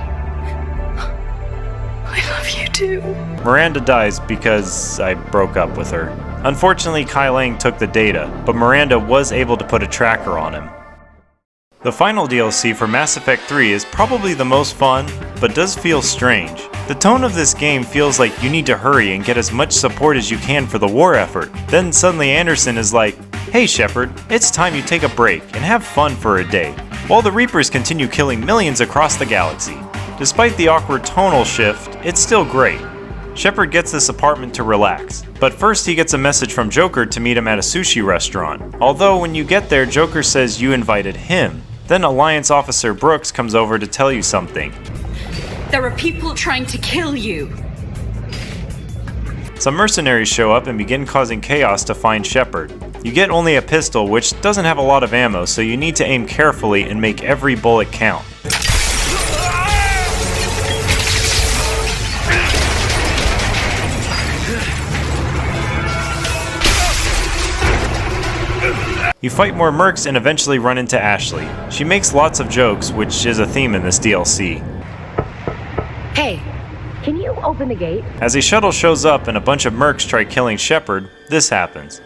Speaker 11: I love you too.
Speaker 3: Miranda dies because I broke up with her. Unfortunately, Kai Lang took the data, but Miranda was able to put a tracker on him. The final DLC for Mass Effect 3 is probably the most fun, but does feel strange. The tone of this game feels like you need to hurry and get as much support as you can for the war effort. Then suddenly Anderson is like, "Hey Shepard, it's time you take a break and have fun for a day," while the Reapers continue killing millions across the galaxy. Despite the awkward tonal shift, it's still great. Shepard gets this apartment to relax, but first he gets a message from Joker to meet him at a sushi restaurant. Although when you get there, Joker says you invited him. Then Alliance Officer Brooks comes over to tell you something.
Speaker 1: There are people trying to kill you.
Speaker 3: Some mercenaries show up and begin causing chaos to find Shepard. You get only a pistol, which doesn't have a lot of ammo, so you need to aim carefully and make every bullet count. You fight more mercs and eventually run into Ashley. She makes lots of jokes, which is a theme in this DLC.
Speaker 6: Hey, can you open the gate?
Speaker 3: As a shuttle shows up and a bunch of mercs try killing Shepard, this happens.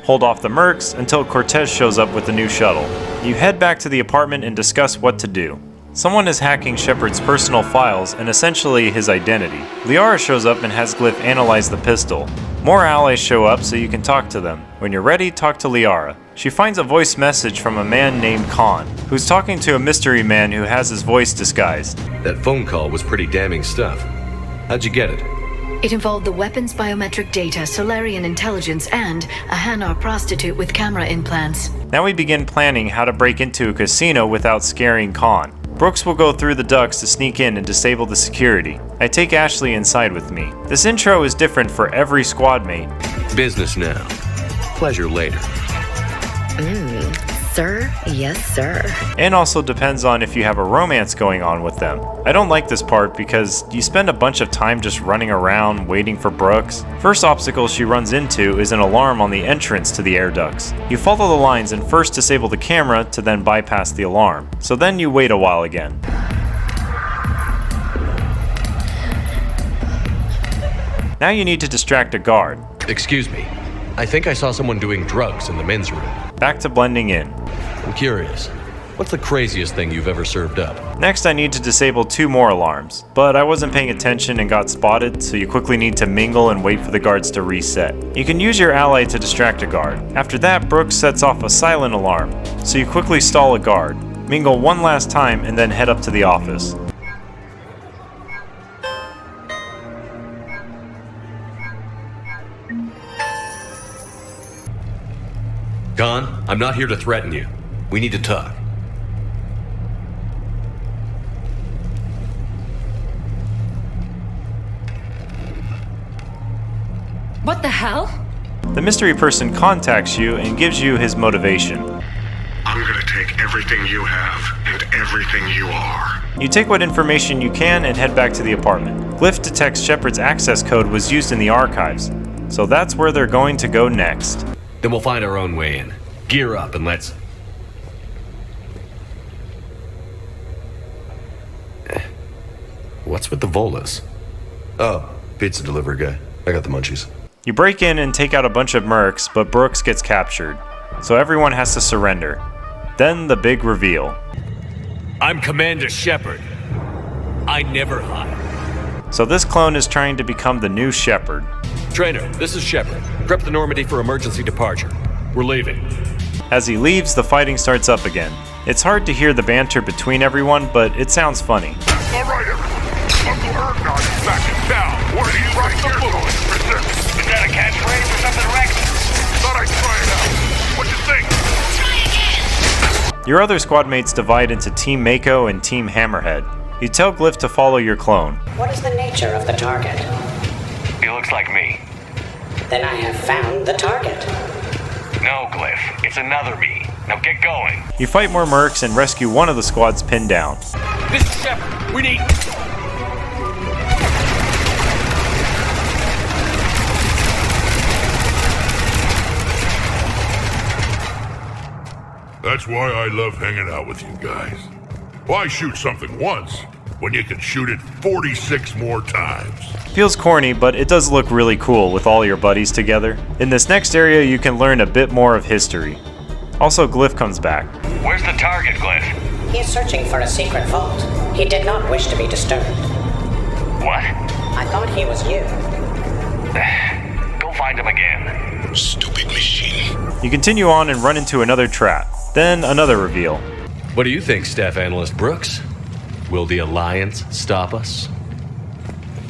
Speaker 3: Hold off the mercs until Cortez shows up with the new shuttle. You head back to the apartment and discuss what to do. Someone is hacking Shepard's personal files and essentially his identity. Liara shows up and has Glyph analyze the pistol. More allies show up so you can talk to them. When you're ready, talk to Liara. She finds a voice message from a man named Khan, who's talking to a mystery man who has his voice disguised.
Speaker 7: That phone call was pretty damning stuff. How'd you get it?
Speaker 6: It involved the weapon's biometric data, Solarian intelligence, and a Hanar prostitute with camera implants.
Speaker 3: Now we begin planning how to break into a casino without scaring Khan. Brooks will go through the ducts to sneak in and disable the security. I take Ashley inside with me. This intro is different for every squad mate.
Speaker 7: Business now. Pleasure later.
Speaker 6: Sir? Yes, sir.
Speaker 3: And also depends on if you have a romance going on with them. I don't like this part because you spend a bunch of time just running around waiting for Brooks. First obstacle she runs into is an alarm on the entrance to the air ducts. You follow the lines and first disable the camera to then bypass the alarm. So then you wait a while again. Now you need to distract a guard.
Speaker 7: Excuse me. I think I saw someone doing drugs in the men's room.
Speaker 3: Back to blending in.
Speaker 7: I'm curious. What's the craziest thing you've ever served up?
Speaker 3: Next I need to disable 2 more alarms, but I wasn't paying attention and got spotted, so you quickly need to mingle and wait for the guards to reset. You can use your ally to distract a guard. After that, Brooks sets off a silent alarm, so you quickly stall a guard, mingle one last time, and then head up to the office.
Speaker 7: Khan, I'm not here to threaten you. We need to talk.
Speaker 16: What the hell?
Speaker 3: The mystery person contacts you and gives you his motivation.
Speaker 17: I'm gonna take everything you have and everything you are.
Speaker 3: You take what information you can and head back to the apartment. Glyph detects Shepard's access code was used in the archives, so that's where they're going to go next.
Speaker 7: Then we'll find our own way in. Gear up and let's... What's with the Volas?
Speaker 8: Oh, pizza delivery guy. I got the munchies.
Speaker 3: You break in and take out a bunch of mercs, but Brooks gets captured, so everyone has to surrender. Then the big reveal.
Speaker 7: I'm Commander Shepard. I never lie.
Speaker 3: So this clone is trying to become the new Shepard.
Speaker 7: Trainer, this is Shepard. Prep the Normandy for emergency departure. We're leaving.
Speaker 3: As he leaves, the fighting starts up again. It's hard to hear the banter between everyone, but it sounds funny.
Speaker 17: All right, Uncle Earthgod is back in town. Where do you right the bullets? Is that a catchphrase or something, Rex? Thought I'd try it out. What you think?
Speaker 3: Your other squad mates divide into Team Mako and Team Hammerhead. You tell Glyph to follow your clone.
Speaker 12: What is the nature of the target?
Speaker 9: He looks like me.
Speaker 12: Then I have found the target.
Speaker 9: No, Glyph. It's another me. Now get going.
Speaker 3: You fight more mercs and rescue one of the squads pinned down.
Speaker 9: This is Shepard. We need...
Speaker 17: That's why I love hanging out with you guys. Why shoot something once when you can shoot it 46 more times?
Speaker 3: Feels corny, but it does look really cool with all your buddies together. In this next area, you can learn a bit more of history. Also, Glyph comes back.
Speaker 9: Where's the target, Glyph?
Speaker 12: He is searching for a secret vault. He did not wish to be disturbed.
Speaker 9: What?
Speaker 12: I thought he was you.
Speaker 9: Go find him again.
Speaker 17: Stupid machine.
Speaker 3: You continue on and run into another trap. Then another reveal.
Speaker 7: What do you think, Staff Analyst Brooks? Will the Alliance stop us?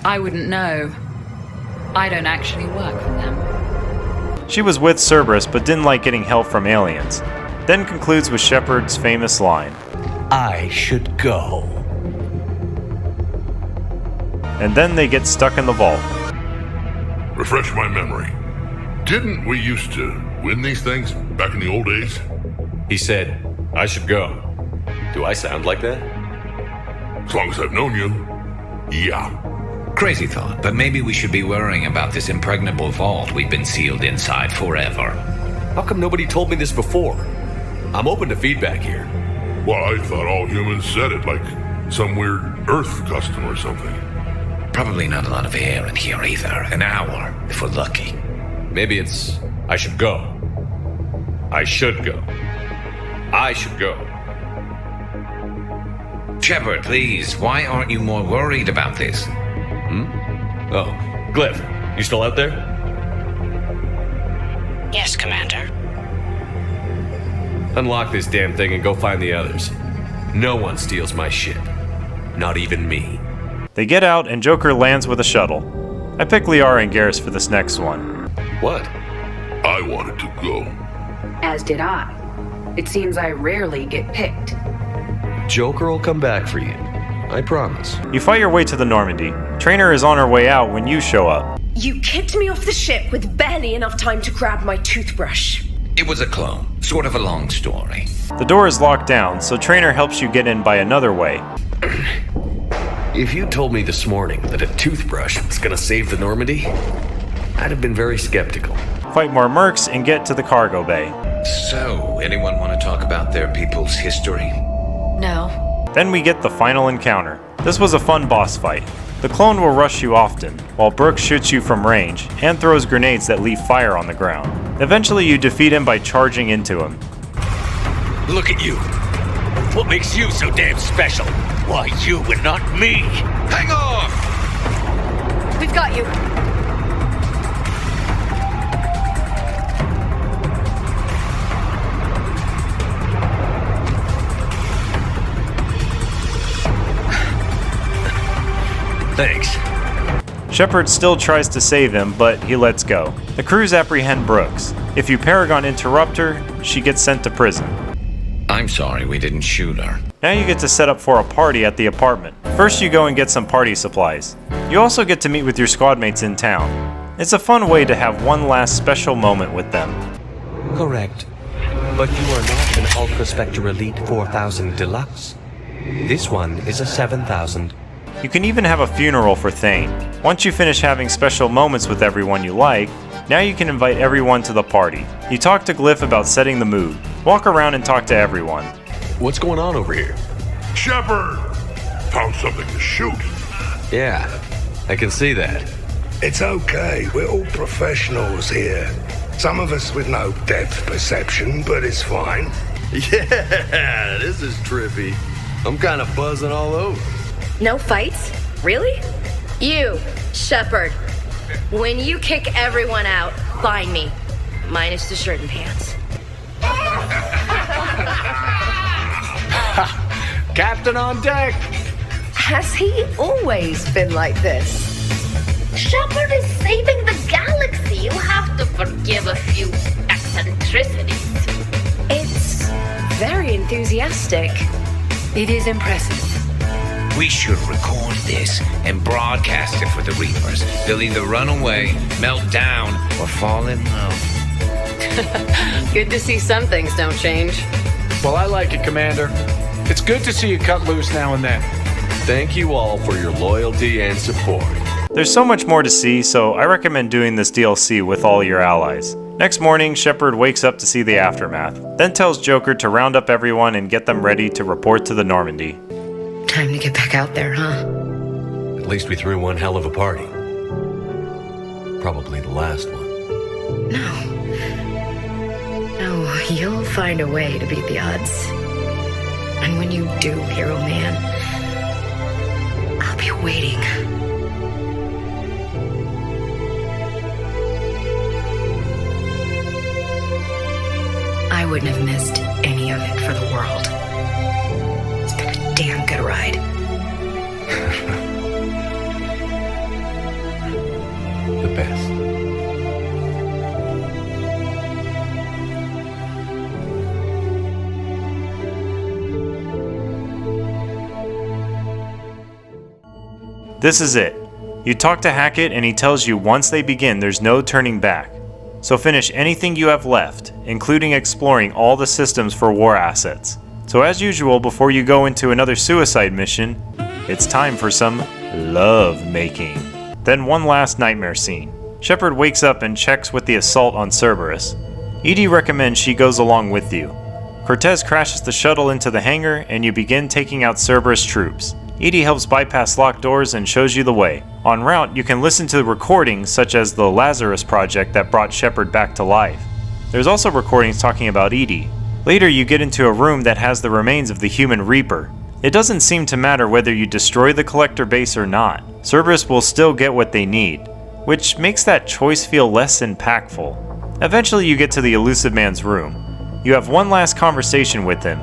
Speaker 16: I wouldn't know. I don't actually work for them.
Speaker 3: She was with Cerberus but didn't like getting help from aliens. Then concludes with Shepard's famous line.
Speaker 10: I should go.
Speaker 3: And then they get stuck in the vault.
Speaker 17: Refresh my memory. Didn't we used to win these things back in the old days?
Speaker 7: He said, I should go. Do I sound like that?
Speaker 17: As long as I've known you, yeah.
Speaker 13: Crazy thought, but maybe we should be worrying about this impregnable vault we've been sealed inside forever.
Speaker 7: How come nobody told me this before? I'm open to feedback here.
Speaker 17: Well, I thought all humans said it, like some weird Earth custom or something.
Speaker 13: Probably not a lot of air in here either. An hour, if we're lucky.
Speaker 7: Maybe it's... I should go. I should go. I should go.
Speaker 13: Shepard, please, why aren't you more worried about this?
Speaker 7: Oh, Glyph, you still out there?
Speaker 21: Yes, Commander.
Speaker 7: Unlock this damn thing and go find the others. No one steals my ship. Not even me.
Speaker 3: They get out and Joker lands with a shuttle. I pick Liara and Garrus for this next one.
Speaker 7: What?
Speaker 17: I wanted to go.
Speaker 18: As did I. It seems I rarely get picked.
Speaker 7: Joker will come back for you. I promise.
Speaker 3: You fight your way to the Normandy. Trainer is on her way out when you show up.
Speaker 19: You kicked me off the ship with barely enough time to grab my toothbrush.
Speaker 13: It was a clone. Sort of a long story.
Speaker 3: The door is locked down, so Trainer helps you get in by another way.
Speaker 7: If you told me this morning that a toothbrush was gonna save the Normandy, I'd have been very skeptical.
Speaker 3: Fight more mercs and get to the cargo bay.
Speaker 13: So, anyone want to talk about their people's history?
Speaker 6: No.
Speaker 3: Then we get the final encounter. This was a fun boss fight. The clone will rush you often, while Brooks shoots you from range and throws grenades that leave fire on the ground. Eventually you defeat him by charging into him.
Speaker 14: Look at you. What makes you so damn special? Why you and not me?
Speaker 13: Hang off!
Speaker 19: We've got you.
Speaker 14: Thanks.
Speaker 3: Shepard still tries to save him, but he lets go. The crews apprehend Brooks. If you Paragon interrupt her, she gets sent to prison.
Speaker 13: I'm sorry we didn't shoot her.
Speaker 3: Now you get to set up for a party at the apartment. First you go and get some party supplies. You also get to meet with your squad mates in town. It's a fun way to have one last special moment with them.
Speaker 20: Correct. But you are not an Ultra Spectre Elite 4000 Deluxe. This one is a 7000.
Speaker 3: You can even have a funeral for Thane. Once you finish having special moments with everyone you like, now you can invite everyone to the party. You talk to Glyph about setting the mood. Walk around and talk to everyone.
Speaker 7: What's going on over here?
Speaker 17: Shepard! Found something to shoot.
Speaker 7: Yeah, I can see that.
Speaker 24: It's okay, we're all professionals here. Some of us with no depth perception, but it's fine.
Speaker 7: Yeah, this is trippy. I'm kind of buzzing all over.
Speaker 19: No fights? Really? You, Shepard. When you kick everyone out, find me. Minus the shirt and pants.
Speaker 14: Captain on deck!
Speaker 18: Has he always been like this?
Speaker 11: Shepard is saving the galaxy. You have to forgive a few eccentricities.
Speaker 19: It's very enthusiastic.
Speaker 6: It is impressive.
Speaker 13: We should record this and broadcast it for the Reapers. They'll either run away, melt down, or fall in love.
Speaker 16: Good to see some things don't change.
Speaker 14: Well, I like it, Commander. It's good to see you cut loose now and then.
Speaker 7: Thank you all for your loyalty and support.
Speaker 3: There's so much more to see, so I recommend doing this DLC with all your allies. Next morning, Shepard wakes up to see the aftermath, then tells Joker to round up everyone and get them ready to report to the Normandy.
Speaker 6: Time to get back out there, huh?
Speaker 7: At least we threw one hell of a party. Probably the last one.
Speaker 6: No, you'll find a way to beat the odds. And when you do, Hero Man, I'll be waiting. I wouldn't have missed any of it for the world. It's been a damn good ride.
Speaker 7: The best.
Speaker 3: This is it. You talk to Hackett and he tells you once they begin there's no turning back. So finish anything you have left, including exploring all the systems for war assets. So as usual, before you go into another suicide mission, it's time for some love making. Then one last nightmare scene. Shepard wakes up and checks with the assault on Cerberus. EDI recommends she goes along with you. Cortez crashes the shuttle into the hangar and you begin taking out Cerberus troops. EDI helps bypass locked doors and shows you the way. En route, you can listen to the recordings such as the Lazarus project that brought Shepard back to life. There's also recordings talking about EDI. Later you get into a room that has the remains of the human Reaper. It doesn't seem to matter whether you destroy the collector base or not. Cerberus will still get what they need, which makes that choice feel less impactful. Eventually you get to the elusive man's room. You have one last conversation with him.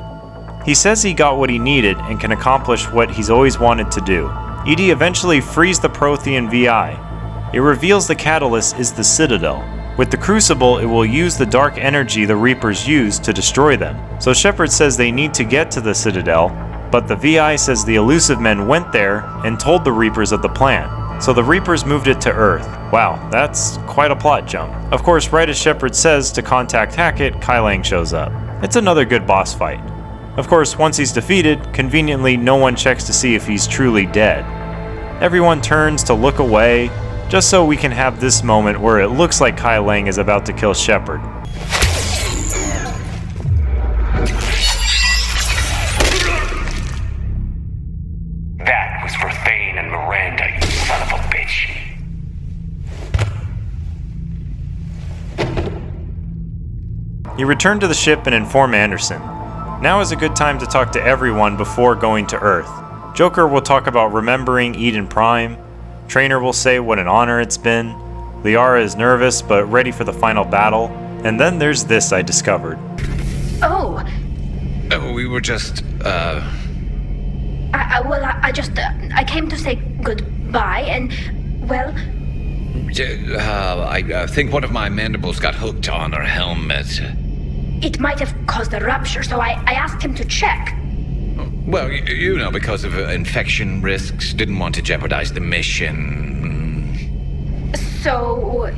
Speaker 3: He says he got what he needed and can accomplish what he's always wanted to do. EDI eventually frees the Prothean VI. It reveals the catalyst is the Citadel. With the Crucible, it will use the dark energy the Reapers use to destroy them. So Shepard says they need to get to the Citadel, but the VI says the elusive men went there and told the Reapers of the plan. So the Reapers moved it to Earth. Wow, that's quite a plot jump. Of course, right as Shepard says to contact Hackett, Kai Lang shows up. It's another good boss fight. Of course, once he's defeated, conveniently no one checks to see if he's truly dead. Everyone turns to look away, just so we can have this moment where it looks like Kai Lang is about to kill Shepard.
Speaker 23: That was for Thane and Miranda, you son of a bitch.
Speaker 3: You return to the ship and inform Anderson. Now is a good time to talk to everyone before going to Earth. Joker will talk about remembering Eden Prime. Traynor will say what an honor it's been. Liara is nervous but ready for the final battle. And then there's this I discovered.
Speaker 11: Oh.
Speaker 13: Oh, we were just,
Speaker 11: I came to say goodbye and, well...
Speaker 13: I think one of my mandibles got hooked on her helmet.
Speaker 11: It might have caused a rupture, so I asked him to check.
Speaker 13: Well, you know, because of infection risks, didn't want to jeopardize the mission.
Speaker 11: So...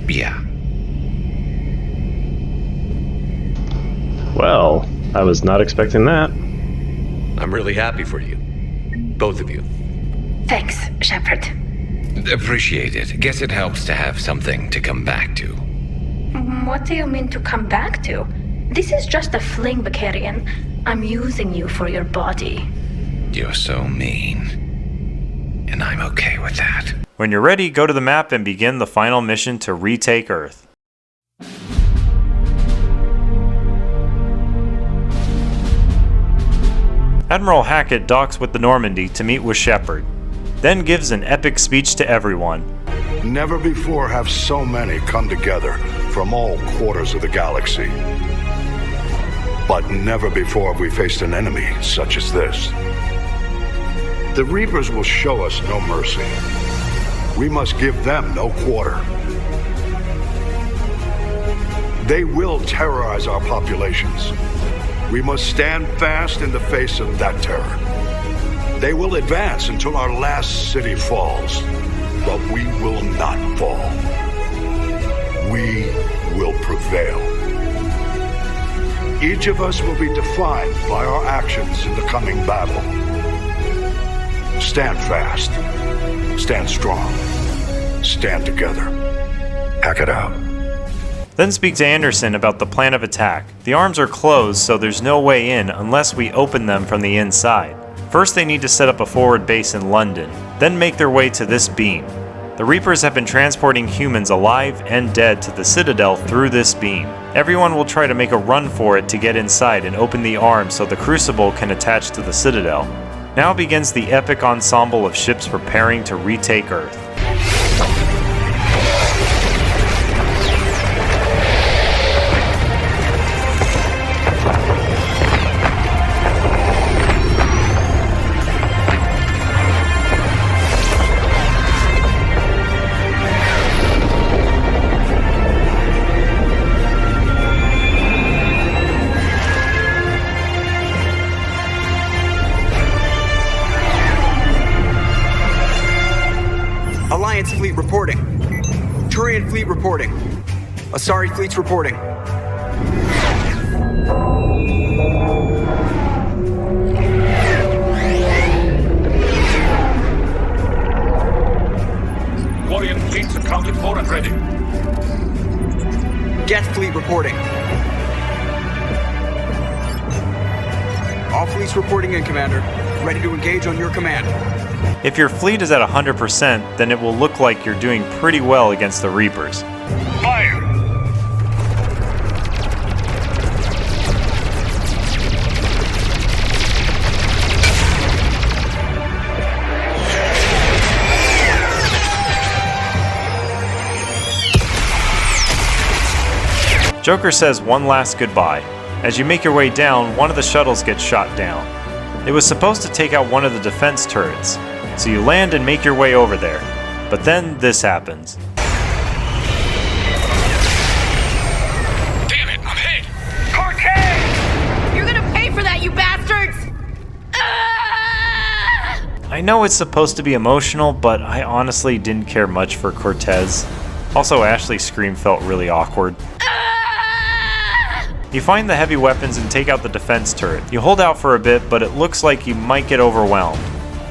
Speaker 13: Yeah.
Speaker 2: Well, I was not expecting that.
Speaker 7: I'm really happy for you. Both of you.
Speaker 11: Thanks, Shepard.
Speaker 13: Appreciate it. Guess it helps to have something to come back to.
Speaker 11: What do you mean to come back to? This is just a fling, Vicarian. I'm using you for your body.
Speaker 13: You're so mean. And I'm okay with that.
Speaker 3: When you're ready, go to the map and begin the final mission to retake Earth. Admiral Hackett docks with the Normandy to meet with Shepard, then gives an epic speech to everyone.
Speaker 24: Never before have so many come together from all quarters of the galaxy. But never before have we faced an enemy such as this. The Reapers will show us no mercy. We must give them no quarter. They will terrorize our populations. We must stand fast in the face of that terror. They will advance until our last city falls, but we will not fall. We will prevail. Each of us will be defined by our actions in the coming battle. Stand fast. Stand strong. Stand together. Hack it out.
Speaker 3: Then speak to Anderson about the plan of attack. The arms are closed, so there's no way in unless we open them from the inside. First they need to set up a forward base in London, then make their way to this beam. The Reapers have been transporting humans alive and dead to the Citadel through this beam. Everyone will try to make a run for it to get inside and open the arms so the Crucible can attach to the Citadel. Now begins the epic ensemble of ships preparing to retake Earth.
Speaker 4: Alliance fleet reporting. Turian fleet reporting. Asari fleets reporting.
Speaker 23: Accounted for and ready.
Speaker 4: Geth fleet reporting. All fleets reporting in, Commander. Ready to engage on your command.
Speaker 3: If your fleet is at 100%, then it will look like you're doing pretty well against the Reapers.
Speaker 23: Fire!
Speaker 3: Joker says one last goodbye. As you make your way down, one of the shuttles gets shot down. It was supposed to take out one of the defense turrets, so you land and make your way over there. But then this happens.
Speaker 23: Damn it, I'm hit!
Speaker 19: Cortez! You're gonna pay for that, you bastards!
Speaker 3: I know it's supposed to be emotional, but I honestly didn't care much for Cortez. Also, Ashley's scream felt really awkward. You find the heavy weapons and take out the defense turret. You hold out for a bit, but it looks like you might get overwhelmed.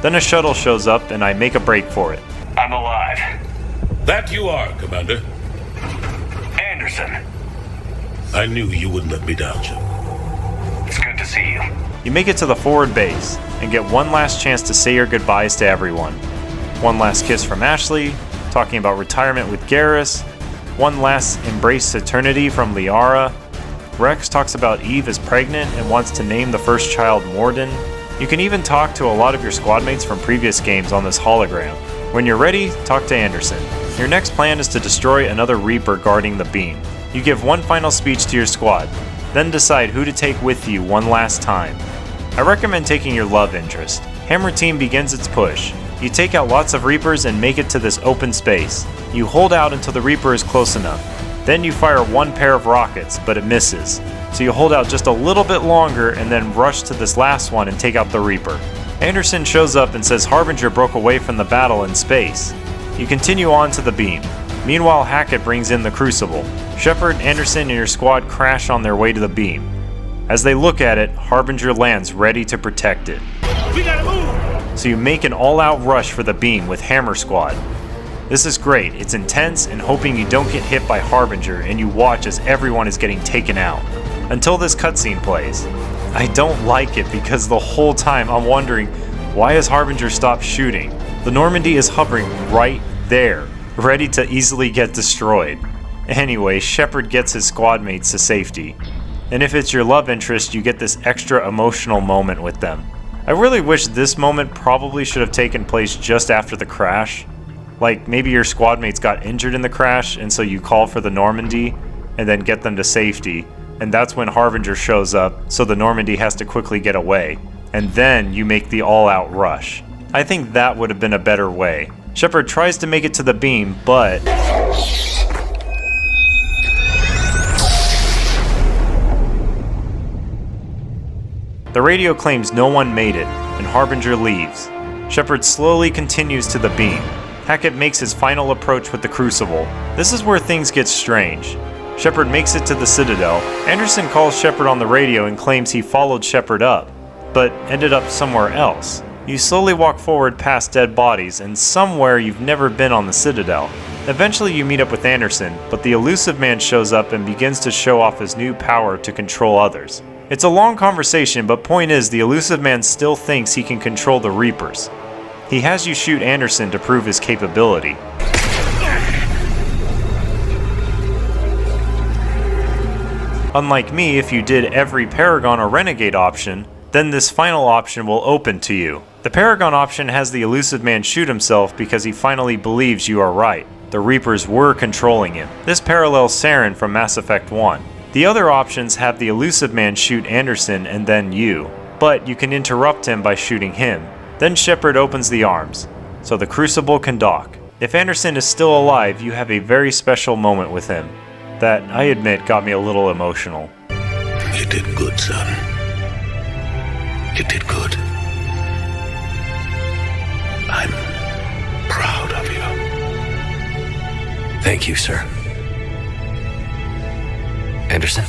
Speaker 3: Then a shuttle shows up and I make a break for it.
Speaker 23: I'm alive.
Speaker 17: That you are, Commander.
Speaker 23: Anderson.
Speaker 17: I knew you wouldn't let me down, Chip.
Speaker 23: It's good to see you.
Speaker 3: You make it to the forward base and get one last chance to say your goodbyes to everyone. One last kiss from Ashley, talking about retirement with Garrus. One last embrace eternity from Liara. Rex talks about Eve is pregnant and wants to name the first child Morden. You can even talk to a lot of your squad mates from previous games on this hologram. When you're ready, talk to Anderson. Your next plan is to destroy another Reaper guarding the beam. You give one final speech to your squad, then decide who to take with you one last time. I recommend taking your love interest. Hammer Team begins its push. You take out lots of Reapers and make it to this open space. You hold out until the Reaper is close enough. Then you fire one pair of rockets, but it misses. So you hold out just a little bit longer and then rush to this last one and take out the Reaper. Anderson shows up and says Harbinger broke away from the battle in space. You continue on to the beam. Meanwhile, Hackett brings in the Crucible. Shepard, Anderson, and your squad crash on their way to the beam. As they look at it, Harbinger lands ready to protect it.
Speaker 23: We gotta move!
Speaker 3: So you make an all-out rush for the beam with Hammer Squad. This is great. It's intense and hoping you don't get hit by Harbinger and you watch as everyone is getting taken out. Until this cutscene plays. I don't like it because the whole time I'm wondering, why has Harbinger stopped shooting? The Normandy is hovering right there, ready to easily get destroyed. Anyway, Shepard gets his squad mates to safety. And if it's your love interest, you get this extra emotional moment with them. I really wish this moment probably should have taken place just after the crash. Like, maybe your squad mates got injured in the crash, and so you call for the Normandy, and then get them to safety, and that's when Harbinger shows up, so the Normandy has to quickly get away. And then you make the all-out rush. I think that would have been a better way. Shepard tries to make it to the beam, but... The radio claims no one made it, and Harbinger leaves. Shepard slowly continues to the beam. Hackett makes his final approach with the Crucible. This is where things get strange. Shepard makes it to the Citadel. Anderson calls Shepard on the radio and claims he followed Shepard up, but ended up somewhere else. You slowly walk forward past dead bodies and somewhere you've never been on the Citadel. Eventually you meet up with Anderson, but the Elusive Man shows up and begins to show off his new power to control others. It's a long conversation, but point is the Elusive Man still thinks he can control the Reapers. He has you shoot Anderson to prove his capability. Unlike me, if you did every Paragon or Renegade option, then this final option will open to you. The Paragon option has the Elusive Man shoot himself because he finally believes you are right. The Reapers were controlling him. This parallels Saren from Mass Effect 1. The other options have the Elusive Man shoot Anderson and then you, but you can interrupt him by shooting him. Then Shepard opens the arms, so the Crucible can dock. If Anderson is still alive, you have a very special moment with him. That, I admit, got me a little emotional.
Speaker 17: You did good, son. You did good. I'm proud of you.
Speaker 7: Thank you, sir. Anderson?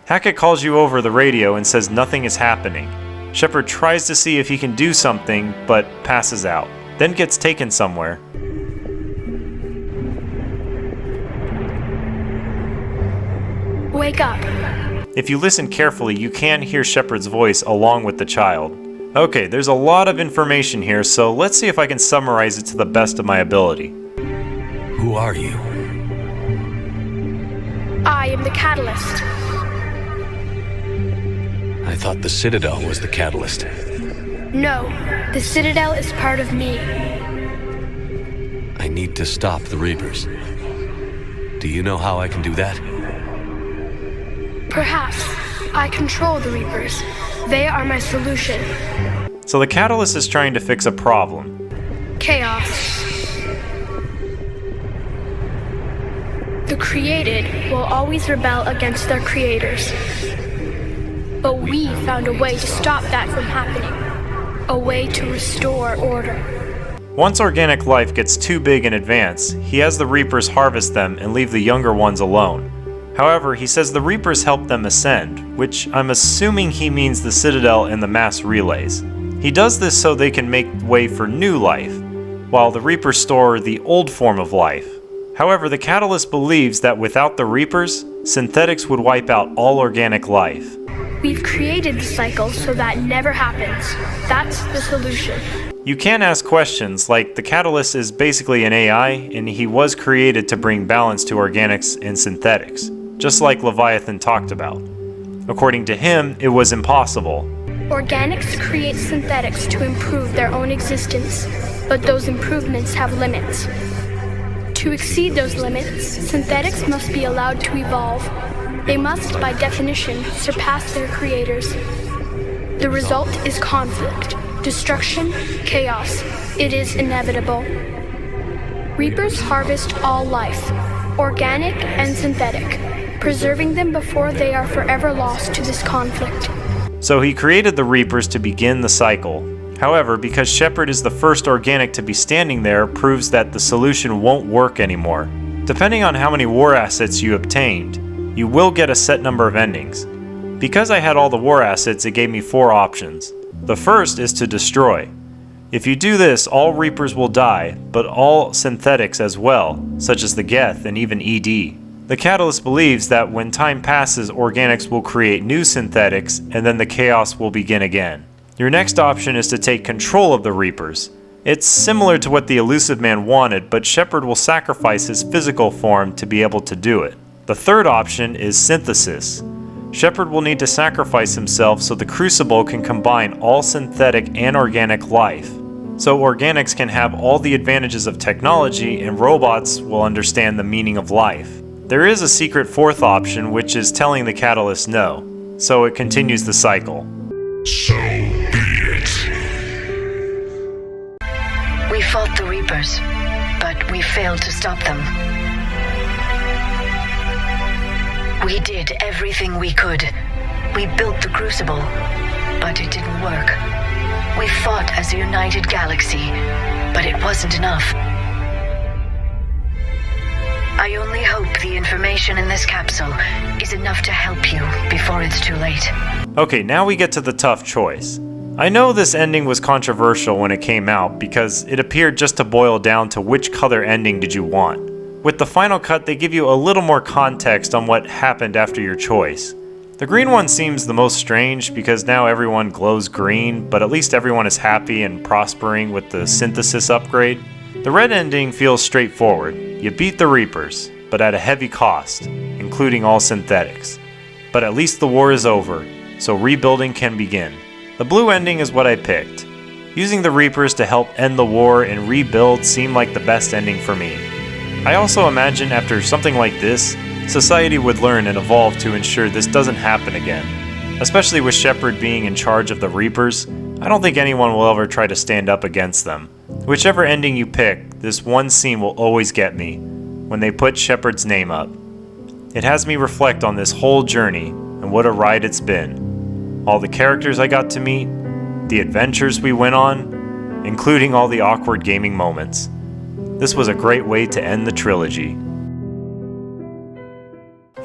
Speaker 3: Hackett calls you over the radio and says nothing is happening. Shepard tries to see if he can do something, but passes out, then gets taken somewhere.
Speaker 11: Wake up.
Speaker 3: If you listen carefully, you can hear Shepard's voice along with the child. Okay, there's a lot of information here, so let's see if I can summarize it to the best of my ability.
Speaker 7: Who are you?
Speaker 11: I am the Catalyst.
Speaker 7: I thought the Citadel was the catalyst.
Speaker 11: No, the Citadel is part of me.
Speaker 7: I need to stop the Reapers. Do you know how I can do that?
Speaker 11: Perhaps. I control the Reapers. They are my solution.
Speaker 3: So the Catalyst is trying to fix a problem.
Speaker 11: Chaos. The created will always rebel against their creators. But we found a way to stop that from happening. A way to restore order.
Speaker 3: Once organic life gets too big in advance, he has the Reapers harvest them and leave the younger ones alone. However, he says the Reapers help them ascend, which I'm assuming he means the Citadel and the mass relays. He does this so they can make way for new life, while the Reapers store the old form of life. However, the Catalyst believes that without the Reapers, synthetics would wipe out all organic life.
Speaker 11: We've created the cycle so that never happens. That's the solution.
Speaker 3: You can ask questions like the Catalyst is basically an AI and he was created to bring balance to organics and synthetics, just like Leviathan talked about. According to him, it was impossible.
Speaker 11: Organics create synthetics to improve their own existence, but those improvements have limits. To exceed those limits, synthetics must be allowed to evolve. They must, by definition, surpass their creators. The result is conflict, destruction, chaos. It is inevitable. Reapers harvest all life, organic and synthetic, preserving them before they are forever lost to this conflict.
Speaker 3: So he created the Reapers to begin the cycle. However, because Shepard is the first organic to be standing there proves that the solution won't work anymore. Depending on how many war assets you obtained, you will get a set number of endings. Because I had all the war assets, it gave me 4 options. The first is to destroy. If you do this, all Reapers will die, but all synthetics as well, such as the Geth and even ED. The Catalyst believes that when time passes, organics will create new synthetics, and then the chaos will begin again. Your next option is to take control of the Reapers. It's similar to what the Elusive Man wanted, but Shepard will sacrifice his physical form to be able to do it. The third option is synthesis. Shepard will need to sacrifice himself so the Crucible can combine all synthetic and organic life. So organics can have all the advantages of technology and robots will understand the meaning of life. There is a secret fourth option, which is telling the Catalyst no, so it continues the cycle.
Speaker 17: So be it.
Speaker 6: We fought the Reapers, but we failed to stop them. We did everything we could. We built the Crucible, but it didn't work. We fought as a united galaxy, but it wasn't enough. I only hope the information in this capsule is enough to help you before it's too late.
Speaker 3: Okay, now we get to the tough choice. I know this ending was controversial when it came out because it appeared just to boil down to which color ending did you want. With the final cut, they give you a little more context on what happened after your choice. The green one seems the most strange because now everyone glows green, but at least everyone is happy and prospering with the synthesis upgrade. The red ending feels straightforward. You beat the Reapers, but at a heavy cost, including all synthetics. But at least the war is over, so rebuilding can begin. The blue ending is what I picked. Using the Reapers to help end the war and rebuild seemed like the best ending for me. I also imagine after something like this, society would learn and evolve to ensure this doesn't happen again. Especially with Shepard being in charge of the Reapers, I don't think anyone will ever try to stand up against them. Whichever ending you pick, this one scene will always get me, when they put Shepard's name up. It has me reflect on this whole journey, and what a ride it's been. All the characters I got to meet, the adventures we went on, including all the awkward gaming moments. This was a great way to end the trilogy.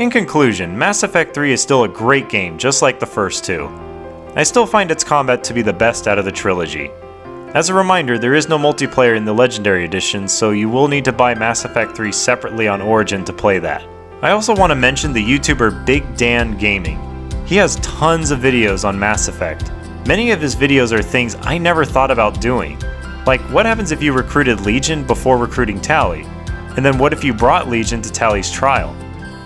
Speaker 3: In conclusion, Mass Effect 3 is still a great game, just like the first two. I still find its combat to be the best out of the trilogy. As a reminder, there is no multiplayer in the Legendary Edition, so you will need to buy Mass Effect 3 separately on Origin to play that. I also want to mention the YouTuber Big Dan Gaming. He has tons of videos on Mass Effect. Many of his videos are things I never thought about doing. Like, what happens if you recruited Legion before recruiting Tali? And then what if you brought Legion to Tali's trial?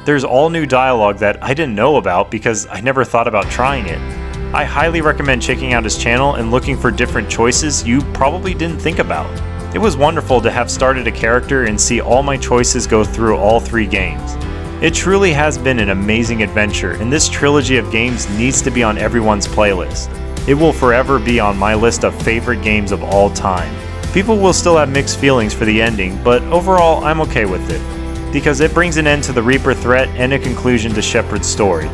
Speaker 3: There's all new dialogue that I didn't know about because I never thought about trying it. I highly recommend checking out his channel and looking for different choices you probably didn't think about. It was wonderful to have started a character and see all my choices go through all 3 games. It truly has been an amazing adventure, and this trilogy of games needs to be on everyone's playlist. It will forever be on my list of favorite games of all time. People will still have mixed feelings for the ending, but overall I'm okay with it, because it brings an end to the Reaper threat and a conclusion to Shepard's story.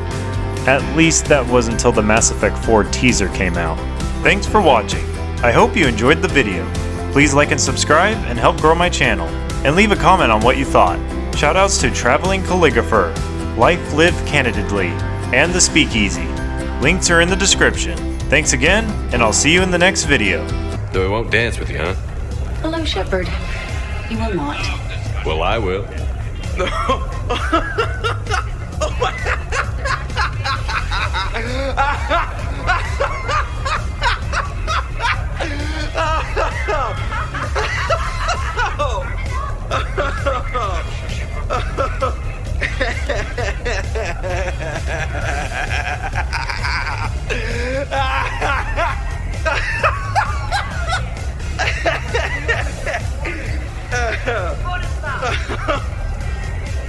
Speaker 3: At least that was until the Mass Effect 4 teaser came out. Thanks for watching. I hope you enjoyed the video. Please like and subscribe and help grow my channel, and leave a comment on what you thought. Shoutouts to Traveling Calligrapher, Life Lived Candidly, and The Speakeasy. Links are in the description. Thanks again, and I'll see you in the next video.
Speaker 7: So I won't dance with you, huh?
Speaker 18: Hello, Shepard. You will not.
Speaker 7: Well, I will.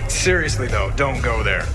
Speaker 4: Seriously though, don't go there.